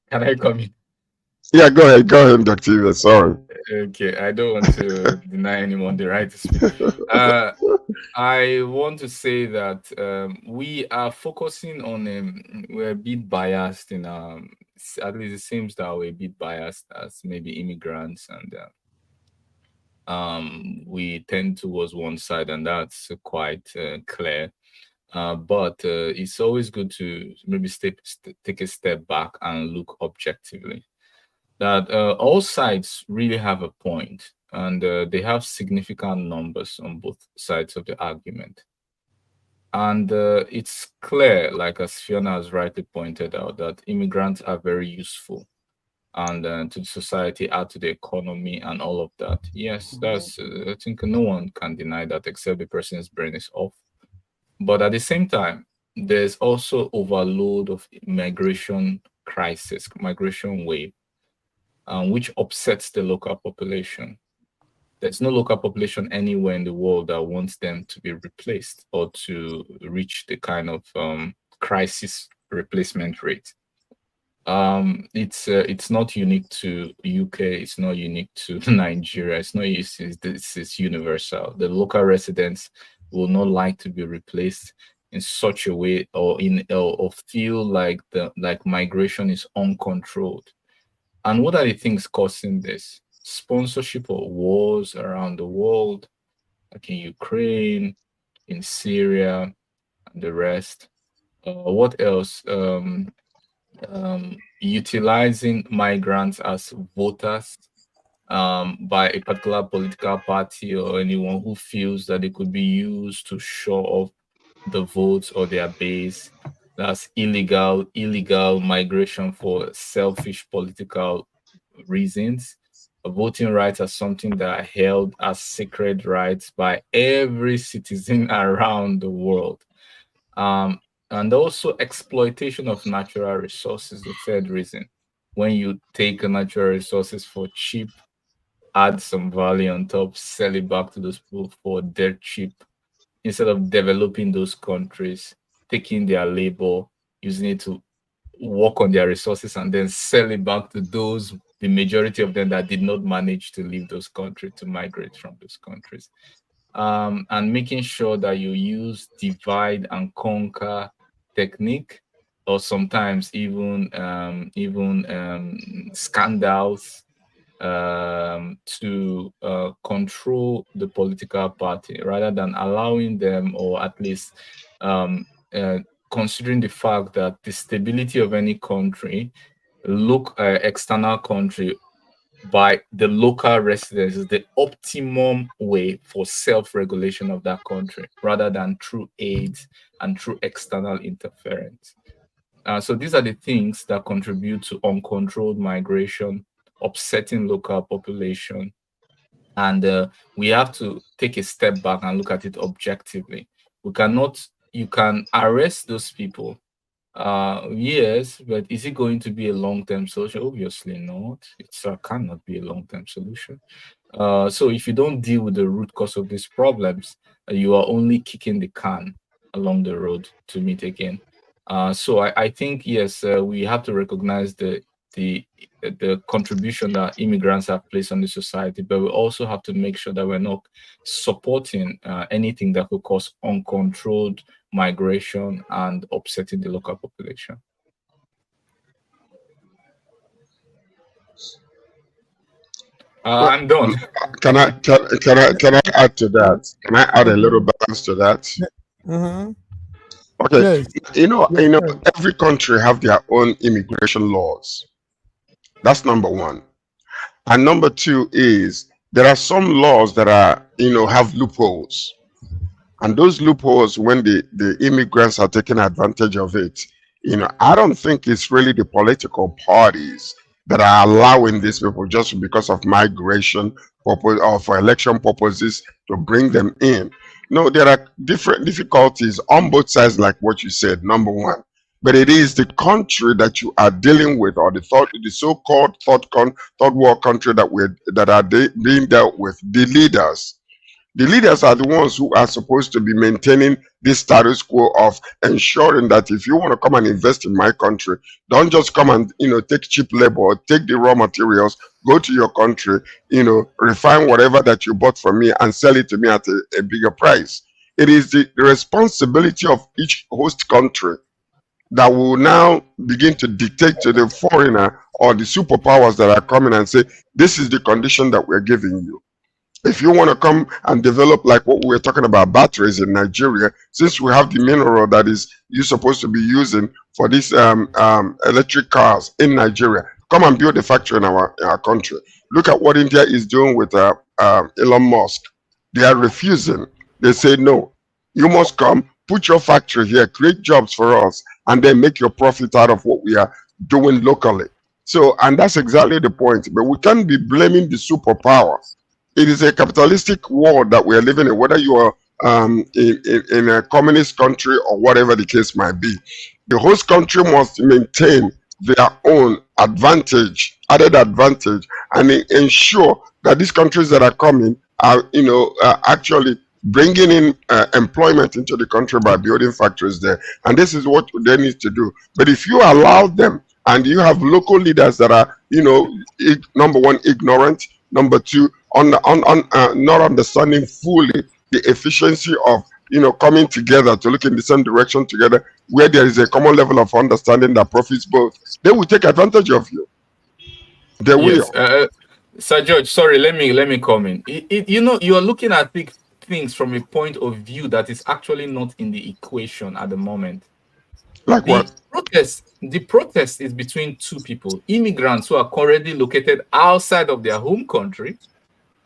Can I come in? Yeah, go ahead, Dr. Eva. Sorry. Okay, I don't want to deny anyone the right to speak. I want to say that we are focusing on we're a bit biased in at least it seems that we're a bit biased as maybe immigrants, and we tend towards one side, and that's quite clear. But it's always good to maybe take a step back and look objectively. That all sides really have a point, and they have significant numbers on both sides of the argument. And it's clear, like as Fiona has rightly pointed out, that immigrants are very useful and to the society, add to the economy and all of that. Yes, that's I think no one can deny that except the person's brain is off. But at the same time, there's also overload of migration crisis, migration wave, which upsets the local population. There's no local population anywhere in the world that wants them to be replaced or to reach the kind of crisis replacement rate. It's not unique to UK. It's not unique to Nigeria. It's universal. The local residents will not like to be replaced in such a way, or feel like migration is uncontrolled. And what are the things causing this? Sponsorship of wars around the world, like in Ukraine, in Syria, and the rest. What else? Utilizing migrants as voters by a particular political party or anyone who feels that they could be used to show off the votes or their base. That's illegal migration for selfish political reasons. Voting rights are something that are held as sacred rights by every citizen around the world. And also exploitation of natural resources, the third reason. When you take natural resources for cheap, add some value on top, sell it back to those people for dirt cheap, instead of developing those countries, taking their labor, using it to work on their resources and then sell it back to those, the majority of them that did not manage to leave those countries, to migrate from those countries. And making sure that you use divide and conquer technique or sometimes even scandals to control the political party, rather than allowing them, or at least considering the fact that the stability of any country, external country, by the local residents is the optimum way for self-regulation of that country, rather than through aid and through external interference. So these are the things that contribute to uncontrolled migration, upsetting local population. And we have to take a step back and look at it objectively. You can arrest those people, yes, but is it going to be a long-term solution? Obviously not. It cannot be a long-term solution. So if you don't deal with the root cause of these problems, you are only kicking the can along the road to meet again. So I think, yes, we have to recognize the contribution that immigrants have placed on the society, but we also have to make sure that we're not supporting anything that could cause uncontrolled migration and upsetting the local population. I'm done. Can I add to that? Can I add a little balance to that? Okay, Yes. you know, every country have their own immigration laws. That's number one. And number two is there are some laws that are, have loopholes. And those loopholes, when the immigrants are taking advantage of it, I don't think it's really the political parties that are allowing these people just because of migration purpose or for election purposes to bring them in. No, there are different difficulties on both sides, like what you said, number one. But it is the country that you are dealing with, or the so-called third world country that are being dealt with. The leaders are the ones who are supposed to be maintaining this status quo of ensuring that if you want to come and invest in my country, don't just come and take cheap labor or take the raw materials, go to your country, refine whatever that you bought from me and sell it to me at a bigger price. It is the responsibility of each host country that will now begin to dictate to the foreigner or the superpowers that are coming and say, this is the condition that we're giving you. If you want to come and develop like what we were talking about, batteries in Nigeria, since we have the mineral that is you're supposed to be using for these electric cars in Nigeria, come and build a factory in our country. Look at what India is doing with Elon Musk. They are refusing. They say, no, you must come, put your factory here, create jobs for us, and then make your profit out of what we are doing locally. So, and that's exactly the point. But we can't be blaming the superpower. It is a capitalistic world that we are living in, whether you are in a communist country or whatever the case might be. The host country must maintain their own advantage, added advantage, and ensure that these countries that are coming are, actually bringing in employment into the country by building factories there. And this is what they need to do. But if you allow them and you have local leaders that are, number one, ignorant, number two, not understanding fully the efficiency of coming together to look in the same direction together, where there is a common level of understanding that profits both, they will take advantage of you. They will. Sir George, sorry, let me comment. You are looking at things from a point of view that is actually not in the equation at the moment. Like what? The protest is between two people, immigrants who are currently located outside of their home country,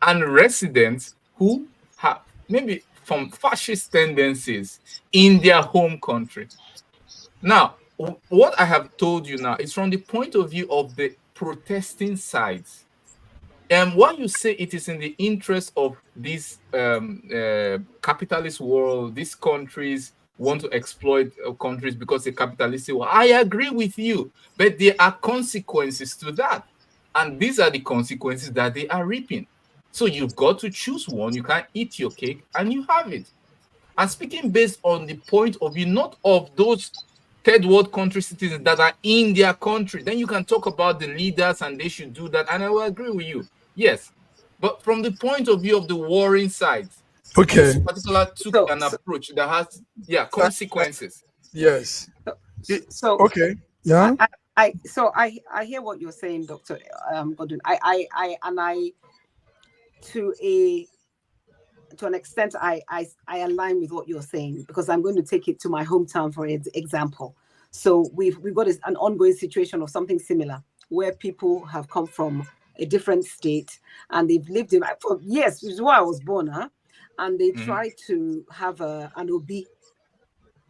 and residents who have maybe from fascist tendencies in their home country. Now, what I have told you now is from the point of view of the protesting sides. And what you say it is in the interest of this capitalist world, these countries want to exploit countries because they're capitalistic. Well, I agree with you, but there are consequences to that. And these are the consequences that they are reaping. So you've got to choose one. You can't eat your cake and you have it. And speaking based on the point of view, not of those third world country citizens that are in their country, then you can talk about the leaders and they should do that. And I will agree with you. Yes. But from the point of view of the warring sides, okay, this particular took an approach that has consequences. Yes. So okay, yeah. I hear what you're saying, Dr. Godwin. I to an extent I align with what you're saying, because I'm going to take it to my hometown for example. So we've got an ongoing situation of something similar where people have come from a different state and they've lived in for years, which is where I was born, and they tried to have an OB,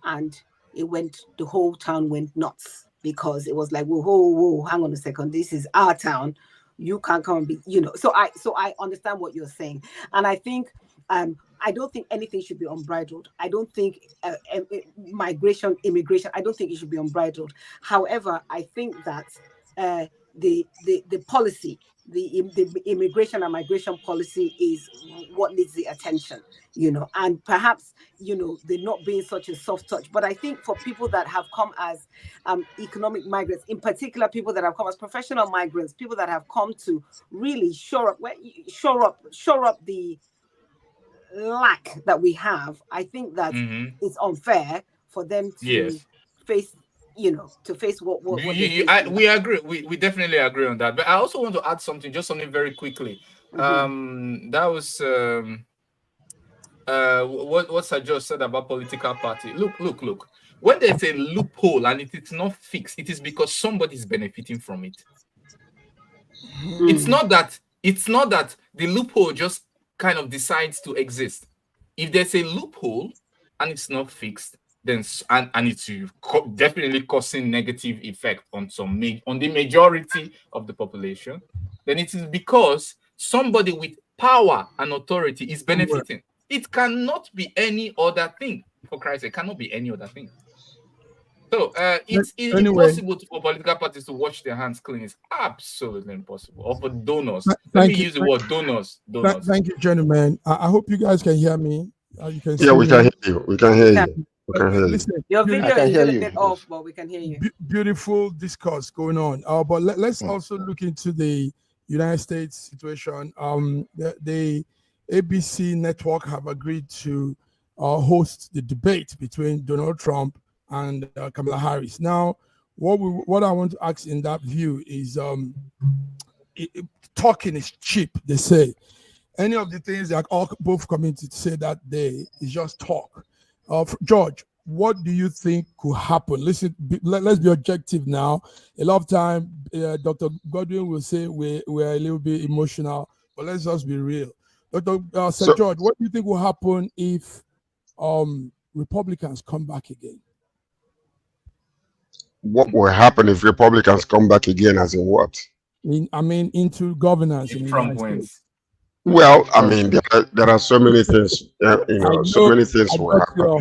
and the whole town went nuts, because it was like, whoa, hang on a second, this is our town, you can't come and be, So I understand what you're saying, and I think I don't think anything should be unbridled. I don't think immigration, I don't think it should be unbridled. However, I think that the policy, the immigration and migration policy is what needs the attention, and perhaps, they're not being such a soft touch. But I think for people that have come as economic migrants, in particular, people that have come as professional migrants, people that have come to really shore up the lack that we have, I think that it's unfair for them to face, to face what we agree. We definitely agree on that. But I also want to add something very quickly. That was what Sir George said about political party. Look. When there's a loophole and it is not fixed, it is because somebody is benefiting from it. It's not that the loophole just kind of decides to exist. If there's a loophole and it's not fixed, then and it's definitely causing negative effect on the majority of the population, then it is because somebody with power and authority is benefiting. It cannot be any other thing. For Christ's sake, it cannot be any other thing. So it's impossible for political parties to wash their hands clean. It's absolutely impossible. Or for donors. Let me use the word donors. Thank you, gentlemen. I hope you guys can hear me. You can see we can hear you. We can hear you. Listen, your video is a bit off, but we can hear you. Beautiful discourse going on. But let's also look into the United States situation. The ABC network have agreed to host the debate between Donald Trump and Kamala Harris. Now, what I want to ask in that view is, talking is cheap, they say. Any of the things that both communities say that day is just talk. George, what do you think could happen? Listen, let's be objective now. A lot of time, Dr. Godwin will say we're a little bit emotional, but let's just be real. Sir George, what do you think will happen if Republicans come back again? What will happen if Republicans come back again, as in what? Into governance. If Trump wins. Well, there are so many things, so many things will happen.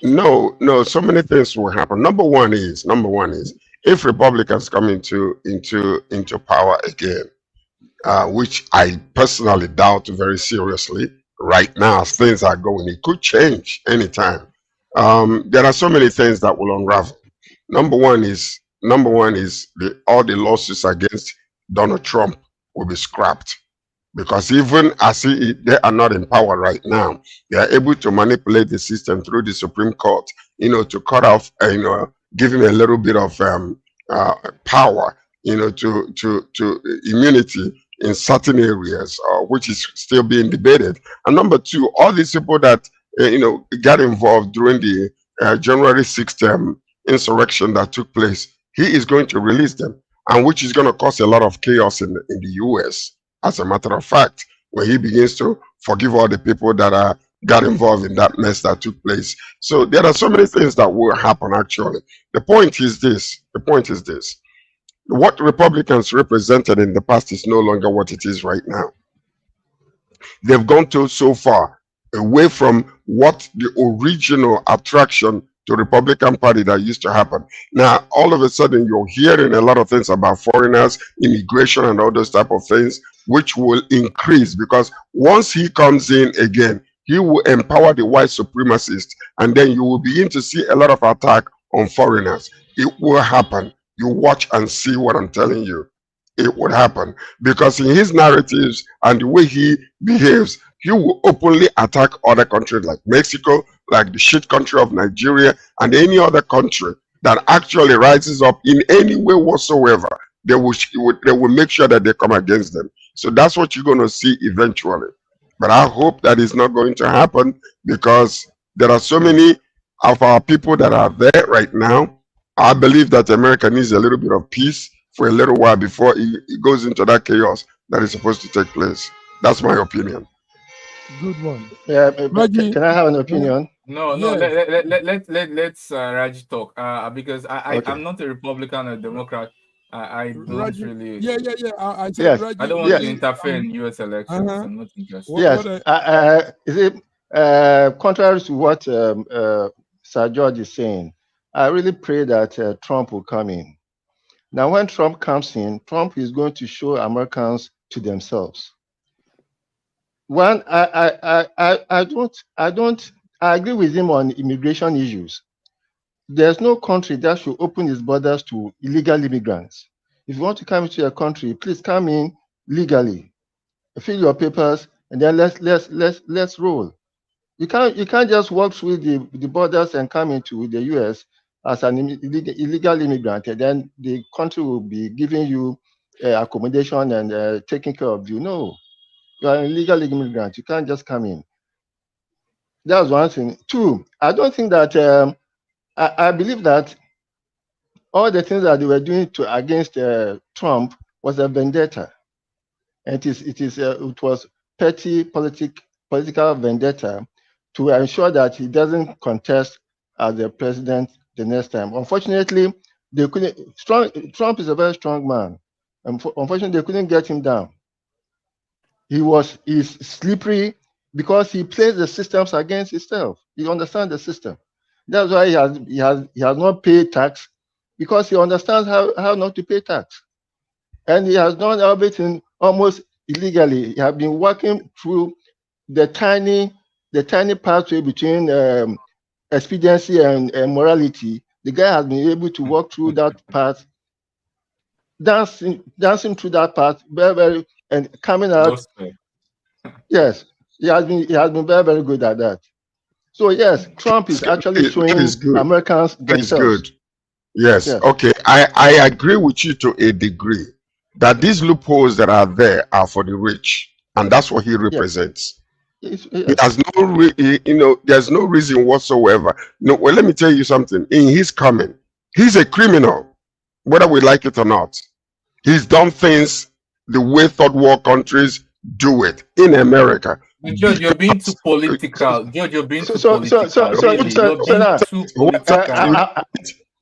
No, so many things will happen. Number one is, if Republicans come into power again, which I personally doubt very seriously right now, as things are going, it could change anytime. There are so many things that will unravel. Number one is all the lawsuits against Donald Trump will be scrapped, because even as they are not in power right now, they are able to manipulate the system through the Supreme Court, to cut off, give him a little bit of power, to immunity in certain areas, which is still being debated. And number two, all these people that got involved during the January 6th insurrection that took place, he is going to release them, and which is going to cause a lot of chaos in the US. As a matter of fact, when he begins to forgive all the people that got involved in that mess that took place. So there are so many things that will happen, actually. The point is this. What Republicans represented in the past is no longer what it is right now. They've gone so far away from what the original attraction to Republican Party that used to happen. Now, all of a sudden, you're hearing a lot of things about foreigners, immigration, and all those type of things, which will increase, because once he comes in again, he will empower the white supremacists, and then you will begin to see a lot of attack on foreigners. It will happen. You watch and see what I'm telling you. It would happen, because in his narratives and the way he behaves, he will openly attack other countries like Mexico, like the shit country of Nigeria, and any other country that actually rises up in any way whatsoever, they will make sure that they come against them. So that's what you're going to see eventually. But I hope that is not going to happen, because there are so many of our people that are there right now. I believe that America needs a little bit of peace for a little while before it goes into that chaos that is supposed to take place. That's my opinion. Good one. Yeah, Raji, can I have an opinion? No, yes. let's Raji talk. Because Okay. I'm not a Republican or Democrat. I don't Raji, really. yeah. I said, Yes. Raji, I don't want to Yes. interfere in U.S. elections. Uh-huh. I'm not interested. Yes. Is it contrary to what Sir George is saying? I really pray that Trump will come in. Now, when Trump comes in, Trump is going to show Americans to themselves. One, I agree with him on immigration issues. There's no country that should open its borders to illegal immigrants. If you want to come into a country, please come in legally, fill your papers, and then let's roll. You can't just walk through the borders and come into the US as an illegal immigrant, and then the country will be giving you accommodation and taking care of you. No, you are an illegal immigrant. You can't just come in. That's one thing. Two, I don't think that I believe that all the things that they were doing against Trump was a vendetta. And it was petty political vendetta to ensure that he doesn't contest as the president the next time. Unfortunately, they couldn't. Trump is a very strong man. Unfortunately, they couldn't get him down. He's slippery because he plays the systems against himself. He understands the system. That's why he has not paid tax, because he understands how not to pay tax. And he has done everything almost illegally. He has been working through the tiny pathway between expediency and morality. The guy has been able to walk through that path, dancing through that path, very and coming out. Yes, he has been very, very good at that. So yes, Trump is actually showing Americans themselves. Good. Yes. Okay. I agree with you to a degree that these loopholes that are there are for the rich, and that's what he represents. Yes. He has there's no reason whatsoever. No, well, let me tell you something. In his coming, he's a criminal, whether we like it or not. He's done things the way third world countries do it in America. George, you're being too political. George, you're being too political.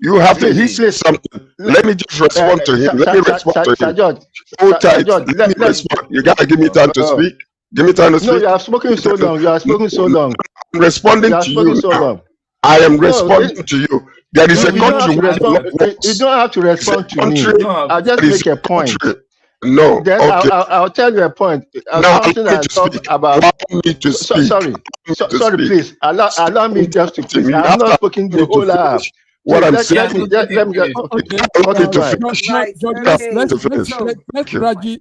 You have to. He says something. Let me just respond to him. Let me respond to him. Hold tight. Let me respond. You gotta give me time to speak. Give me time to speak. No, you have spoken so long. You have spoken so long. I'm responding to you. So I am responding to you. There is a country where you don't have to respond to me. I'll just make a point. No. Then okay. I'll tell you a point. Something that I talk about. Sorry, please. Allow me just to speak. I'm not speaking the whole hour. What I'm saying. Let Raji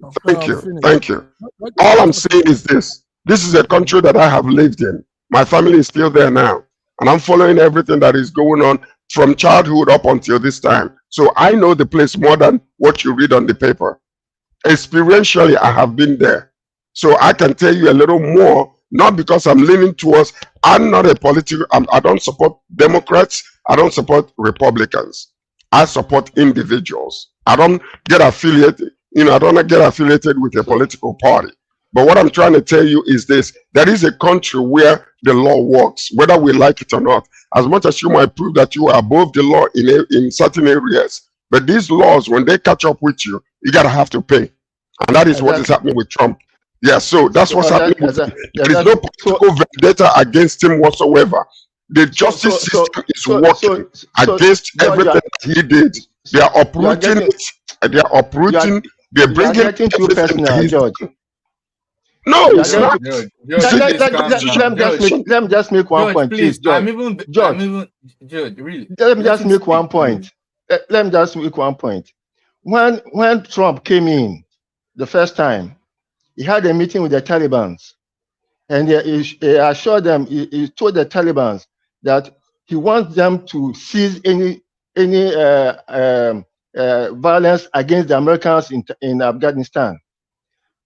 Thank you. All I'm saying is this. This is a country that I have lived in. My family is still there now. And I'm following everything that is going on from childhood up until this time. So I know the place more than what you read on the paper. Experientially, I have been there. So I can tell you a little more, not because I'm leaning towards, I'm not a political, I don't support Democrats, I don't support Republicans. I support individuals. I don't get affiliated, I don't get affiliated with a political party. But what I'm trying to tell you is this, there is a country where the law works, whether we like it or not. As much as you might prove that you are above the law in certain areas, but these laws, when they catch up with you, you gotta have to pay. And that is what is happening with Trump. Yeah, so that's what's happening with him. There is no political vendetta against him whatsoever. The justice system is working against everything that he did. They are uprooting it. They are uprooting. They're bringing everything too personal, George. No, it's not. Let me just make one point, please, George. George, really. Let me just make one point. Let me just make one point. When Trump came in the first time, he had a meeting with the Taliban, and he assured them, he told the Taliban that he wants them to seize any any violence against the Americans in Afghanistan.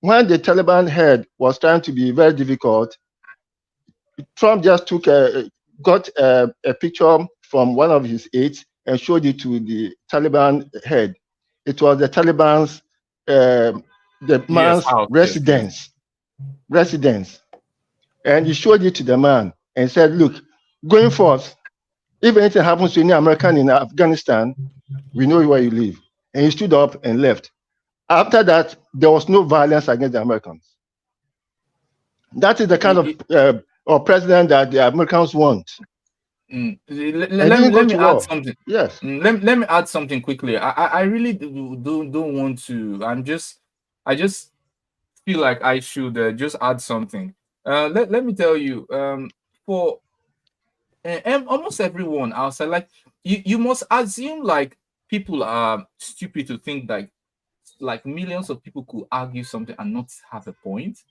When the Taliban head was trying to be very difficult, Trump just got a picture from one of his aides and showed it to the Taliban head. It was the Taliban's, the man's residence. And he showed it to the man and said, look, going forth, if anything happens to any American in Afghanistan, we know where you live. And he stood up and left. After that, there was no violence against the Americans. That is the kind of president that the Americans want. Let me add something. Yes. Let me add something quickly. I really don't want to. I just feel like I should just add something. Let me tell you. For almost everyone outside, like you must assume like people are stupid to think like millions of people could argue something and not have a point.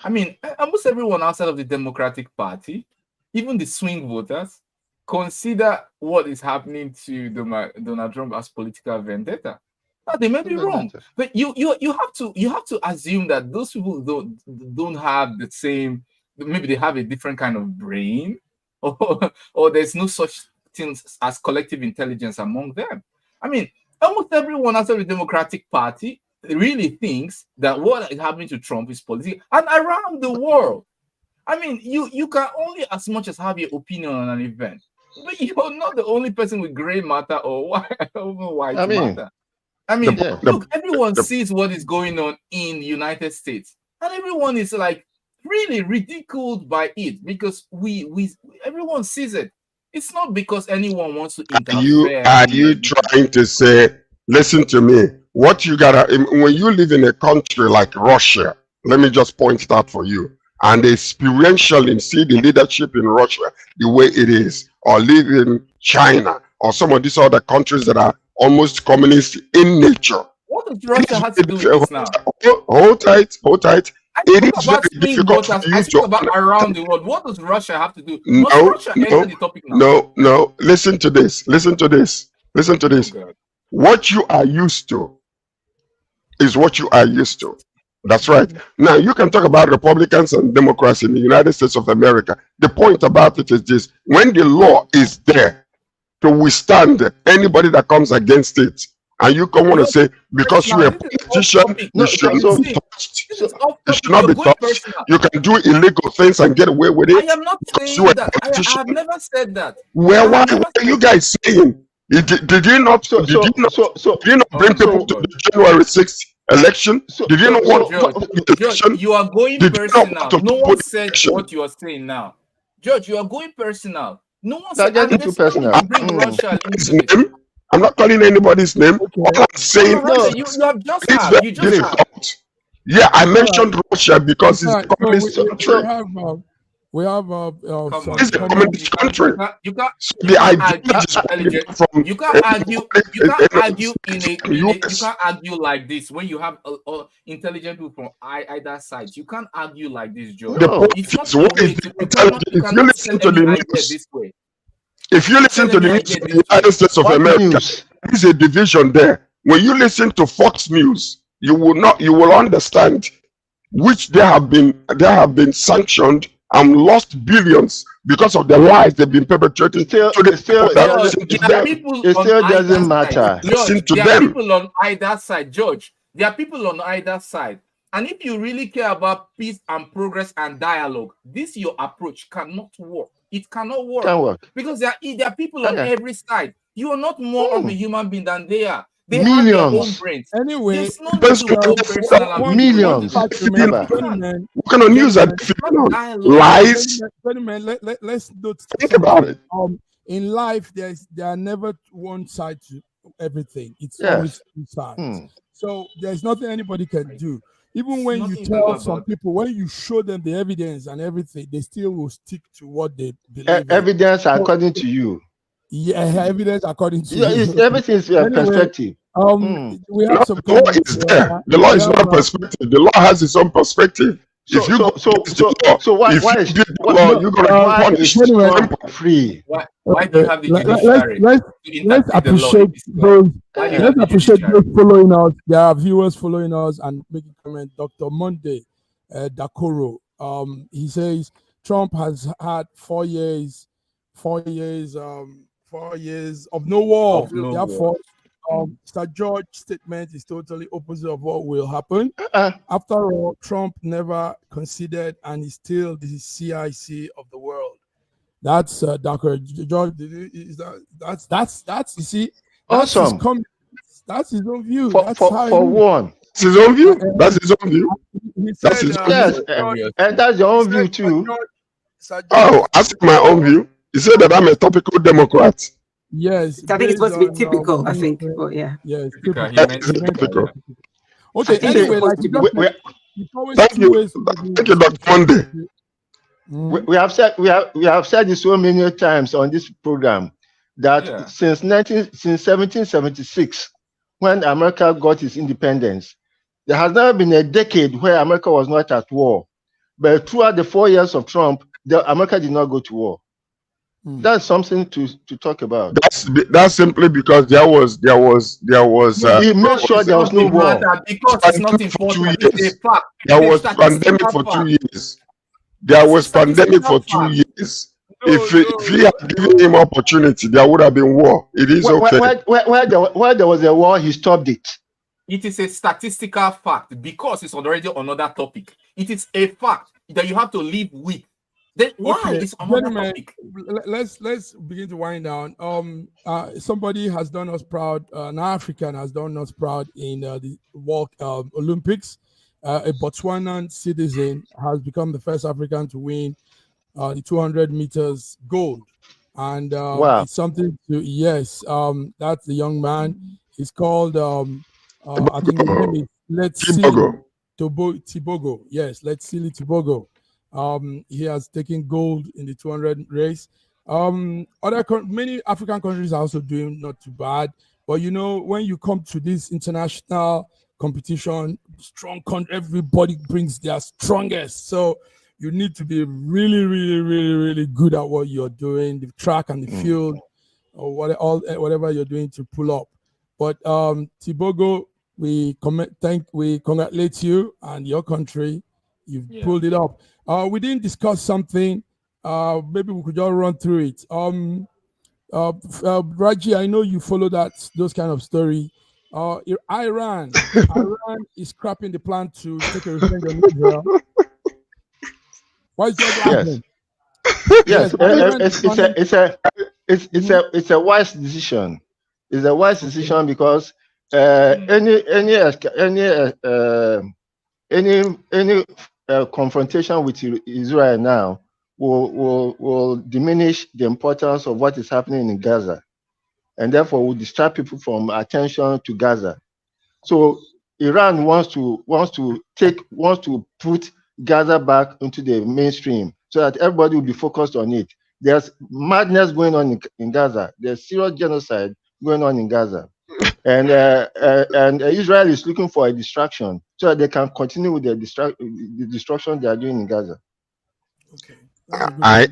I mean, almost everyone outside of the Democratic Party, even the swing voters, consider what is happening to Donald Trump as political vendetta. Now, they may be wrong, but you have to assume that those people don't have the same. Maybe they have a different kind of brain, or there's no such things as collective intelligence among them. I mean, almost everyone outside the Democratic Party really thinks that what is happening to Trump is political, and around the world. I mean, you can only as much as have your opinion on an event, but you're not the only person with gray matter or white matter. I mean, look, everyone sees what is going on in the United States, and everyone is like really ridiculed by it because everyone sees it. It's not because anyone wants to interfere. Are you trying to say, listen to me, what you gotta, when you live in a country like Russia, let me just point it out for you, and experientially see the leadership in Russia the way it is, or live in China, or some of these other countries that are almost communist in nature. What does Russia have to do with this now? Hold tight. It is very difficult for you to about around the world. What does Russia have to do? No. Listen to this. Oh, what you are used to is what you are used to. That's right. Now, you can talk about Republicans and Democrats in the United States of America. The point about it is this: when the law is there to withstand anybody that comes against it, and you can want to say, because you're a politician, you should not be touched. You should not be touched. You can do illegal things and get away with it. I am not saying that. I have never said that. Well, what are you guys saying? Did you not bring people to the January 6th election? Did you not want George, you are going personal. No one said what you are saying now. George, you are going personal. No one said bring Russia into it. I'm not calling anybody's name. All I'm saying you have just had. You just had. Yeah, I mentioned Russia because it's a communist country. We have it's a communist country. You can't argue like this when you have intelligent people from either side. You can't argue like this, Joe. It's not if you listen to the news this way. If you listen to the news of the United States of America, there is a division there. When you listen to Fox News, you will understand which they have been sanctioned and lost billions because of the lies they've been perpetrating. It still doesn't matter. Listen to them. There are people on either side, George. There are people on either side. And if you really care about peace and progress and dialogue, your approach cannot work. It cannot work. Can't work. Because there are people on every side. You are not more of a human being than they are. They millions. Have their own brains. Anyway, millions. What kind of news are they lies? Let's think about it. In life, there are never one side to everything. It's always two sides. So there's nothing anybody can do. Even when you tell some people, when you show them the evidence and everything, they still will stick to what they believe. Evidence according to you. Yeah, evidence according to you. Everything is perspective. We have some the law is there. The law is not perspective. The law has its own perspective. So if you go so against the law, so why if why you is beat the why, law, you're gonna get why punished. is Anyway, Trump free? Why do you have the judiciary let's to let's interpret the law? appreciate It is clear. those. Why do you Let's have the appreciate judiciary? those following us. There are viewers following us and making comment. Dr. Monday Dakoro. He says Trump has had 4 years, 4 years, 4 years of no war. Of no Therefore, war. Sir George's statement is totally opposite of what will happen. Uh, After all, Trump never considered and is still the CIC of the world. That's Dr. George. That's you see, that's awesome. that's his own view. For That's for how for it is. one. That's his own view. That's his own view. He That's said, his own Yes, view. and that's your own he view said, too. Sir George, Oh, I said my own view. He said that I'm a topical Democrat. yes, I think it's supposed to be based on, typical, I think. But yeah. yes, Typical, he That meant is a topical. Okay, I think it's anyway, supposed like to you be. just We, said, it's always Thank two you. ways to do Thank you, this. Dr. Monday. we have said we have said this so many times on this program that Yeah. since 1776, when America got its independence, there has never been a decade where America was not at war. But throughout the 4 years of Trump, America did not go to war. That's something to talk about. That's simply because there was He made sure there was no war. Because it's not pandemic for 2 important. years. It's a fact. There It's a was pandemic statistical for 2 fact. years. There was It's a pandemic for 2 statistical fact. years. If he had given him opportunity, there would have been war. It is okay. Where there was a war, he stopped it. It is a statistical fact because it's already another topic. It is a fact that you have to live with. Then why is another topic? Let's begin to wind down. Somebody has done us proud. An African has done us proud in the World Olympics. A Botswanan citizen has become the first African to win the 200 meters gold, and Wow. it's something to that's the young man. He's called I think his name is Tibogo. Yes, let's see Tibogo. He has taken gold in the 200 race. Many African countries are also doing not too bad, but you know, when you come to this international competition, everybody brings their strongest. So you need to be really, really, really, really good at what you're doing, the track and the field, or whatever you're doing to pull up. But Tibogo, we congratulate you and your country. You've pulled it up. We didn't discuss something. Maybe we could just run through it. Raji, I know you follow those kind of story. Iran is scrapping the plan to take a revenge on Israel. Why is that happening? Yes, it's a wise decision. It's a wise decision because any confrontation with Israel now will diminish the importance of what is happening in Gaza, and therefore will distract people from attention to Gaza. So Iran wants to put Gaza back into the mainstream so that everybody will be focused on it. There's madness going on in Gaza. There's serious genocide going on in Gaza. And Israel is looking for a distraction so that they can continue with the destruction they are doing in Gaza. Okay. I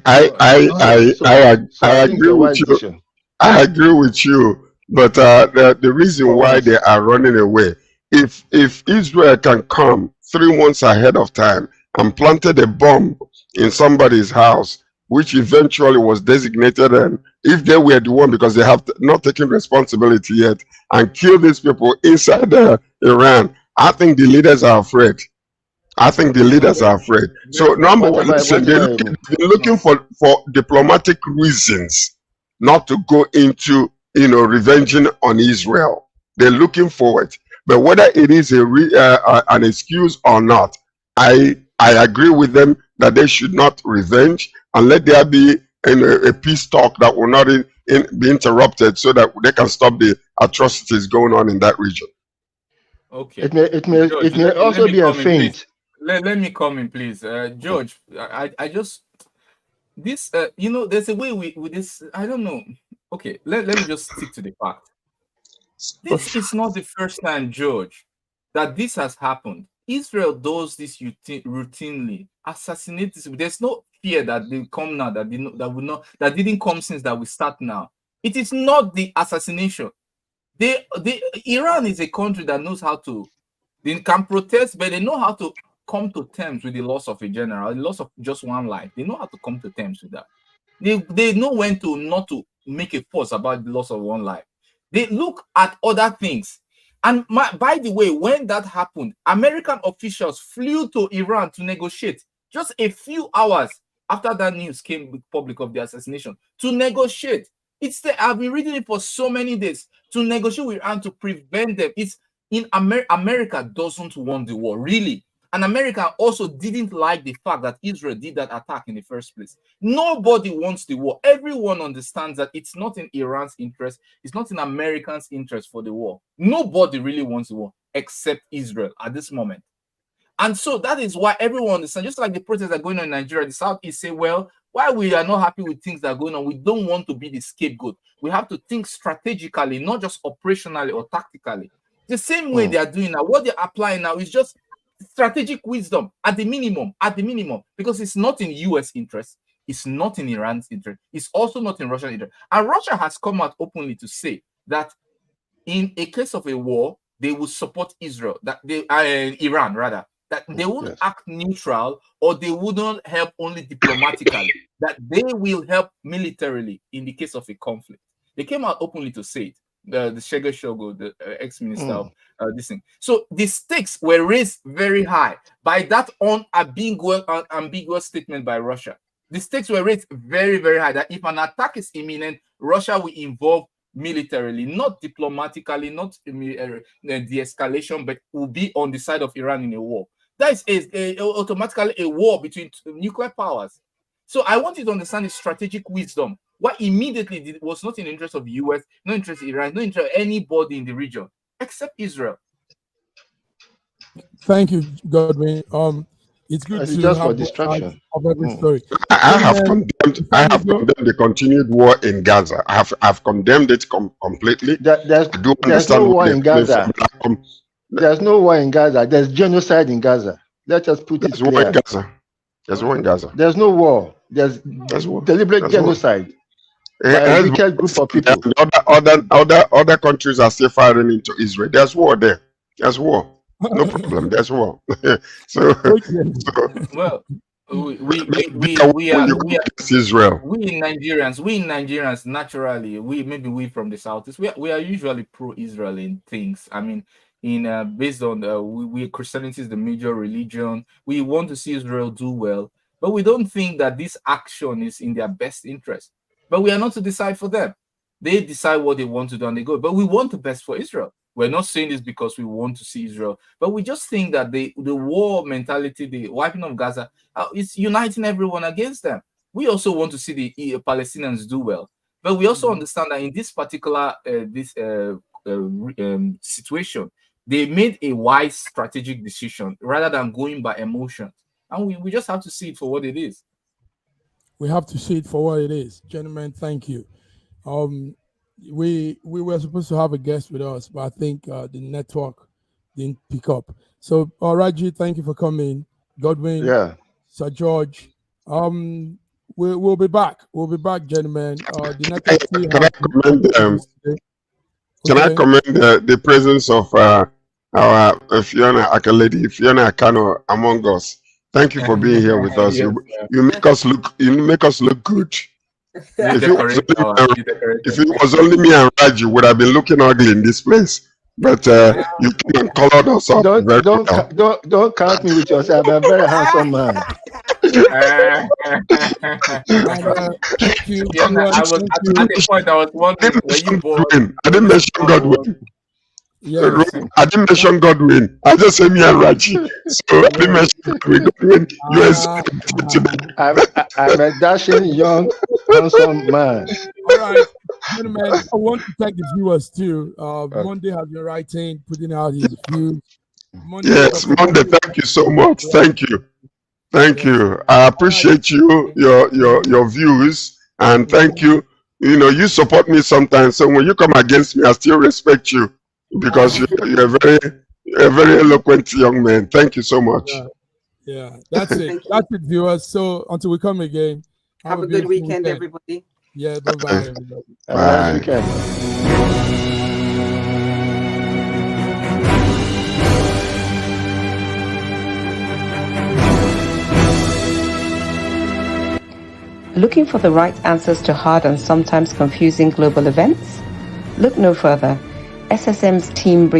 agree with you. I agree with you. But the reason why they are running away, if Israel can come 3 months ahead of time and planted a bomb in somebody's house, which eventually was designated, and if they were the one, because they have not taken responsibility yet, and kill these people inside Iran, I think the leaders are afraid. So number one, listen, they're looking for diplomatic reasons not to go into revenging on Israel. They're looking for it. But whether it is an excuse or not, I agree with them that they should not revenge and let there be a peace talk that will not be interrupted so that they can stop the atrocities going on in that region. Okay. It may also be a feint. Let me come in, please. George, I just this there's a way with this, I don't know. Okay, let me just stick to the fact. This is not the first time, George, that this has happened. Israel does this routinely, assassinate this. There's no fear that they come now, that they know, that will not, that didn't come since that we start now. It is not the assassination. Iran is a country that knows how to, they can protest, but they know how to come to terms with the loss of a general, the loss of just one life. They know how to come to terms with that. They know when to not to make a fuss about the loss of one life. They look at other things. And by the way, when that happened, American officials flew to Iran to negotiate just a few hours after that news came public of the assassination, to negotiate. I've been reading it for so many days, to negotiate with Iran to prevent them. It's in America doesn't want the war, really. And America also didn't like the fact that Israel did that attack in the first place. Nobody wants the war. Everyone understands that it's not in Iran's interest. It's not in Americans' interest for the war. Nobody really wants the war except Israel at this moment. And so that is why everyone understands, just like the protests that are going on in Nigeria, the Southeast say, well, while we are not happy with things that are going on, we don't want to be the scapegoat. We have to think strategically, not just operationally or tactically. The same way they are doing now, what they're applying now is just strategic wisdom at the minimum, because it's not in US interest, it's not in Iran's interest, it's also not in Russia's interest. And Russia has come out openly to say that in a case of a war, they will support Israel, that they Iran rather, that they won't act neutral, or they wouldn't help only diplomatically, that they will help militarily in the case of a conflict. They came out openly to say it. The Schengen Shogo, the ex-minister of this thing. So the stakes were raised very high by that unambiguous statement by Russia. The stakes were raised very, very high, that if an attack is imminent, Russia will involve militarily, not diplomatically, not de-escalation, but will be on the side of Iran in a war. That is automatically a war between nuclear powers. So I want you to understand the strategic wisdom. What immediately was not in the interest of the US, no interest of Iran, no interest of anybody in the region, except Israel. Thank you, Godwin. It's good to just have for distraction of every story. I have condemned the continued war in Gaza. I've condemned it completely. There's no war in Gaza. There's no war in Gaza. There's genocide in Gaza. Let us put it clear. There's war in Gaza. There's no war. There's deliberate genocide. A wicked group of people. Other countries are still firing into Israel. There's war there. There's war. No problem. There's war. Well, we are Israel. We Nigerians naturally, we from the Southeast, we are usually pro-Israel in things. I mean, based on Christianity is the major religion. We want to see Israel do well, but we don't think that this action is in their best interest. But we are not to decide for them. They decide what they want to do and they go. But we want the best for Israel. We're not saying this because we want to see Israel, but we just think that the war mentality, the wiping of Gaza, is uniting everyone against them. We also want to see the Palestinians do well, but we also understand that in this particular situation, they made a wise strategic decision rather than going by emotions, and we just have to see it for what it is. We have to see it for what it is. Gentlemen, thank you. We were supposed to have a guest with us, but I think the network didn't pick up. So, Raji, thank you for coming. Godwin, Sir George. We'll be back. We'll be back, gentlemen. Can I commend the presence of our Fiona Akaledi, Fiona Akano among us? Thank you for being here with us. You make us look good. If it was only me and Raji, would have been looking ugly in this place. But you came and colored us up. Don't count me with yourself. I'm a very handsome man. I was at the point I was wondering, were you born? I didn't mention Godwin. Yes. I didn't mention Godwin. I just said me and Raji. So I didn't mention Godwin. I'm a dashing, young, handsome man. All right, gentlemen, I want to thank the viewers too. Monday has been writing, putting out his views. Monday, thank you so much. Thank you. I appreciate your views, and thank you. You know, you support me sometimes, so when you come against me, I still respect you because you're a very eloquent young man. Thank you so much. Yeah, that's it. That's it, viewers. So until we come again, have a good weekend, everybody. Yeah, bye-bye, everybody. Have a nice weekend. Looking for the right answers to hard and sometimes confusing global events? Look no further. SSM's team brings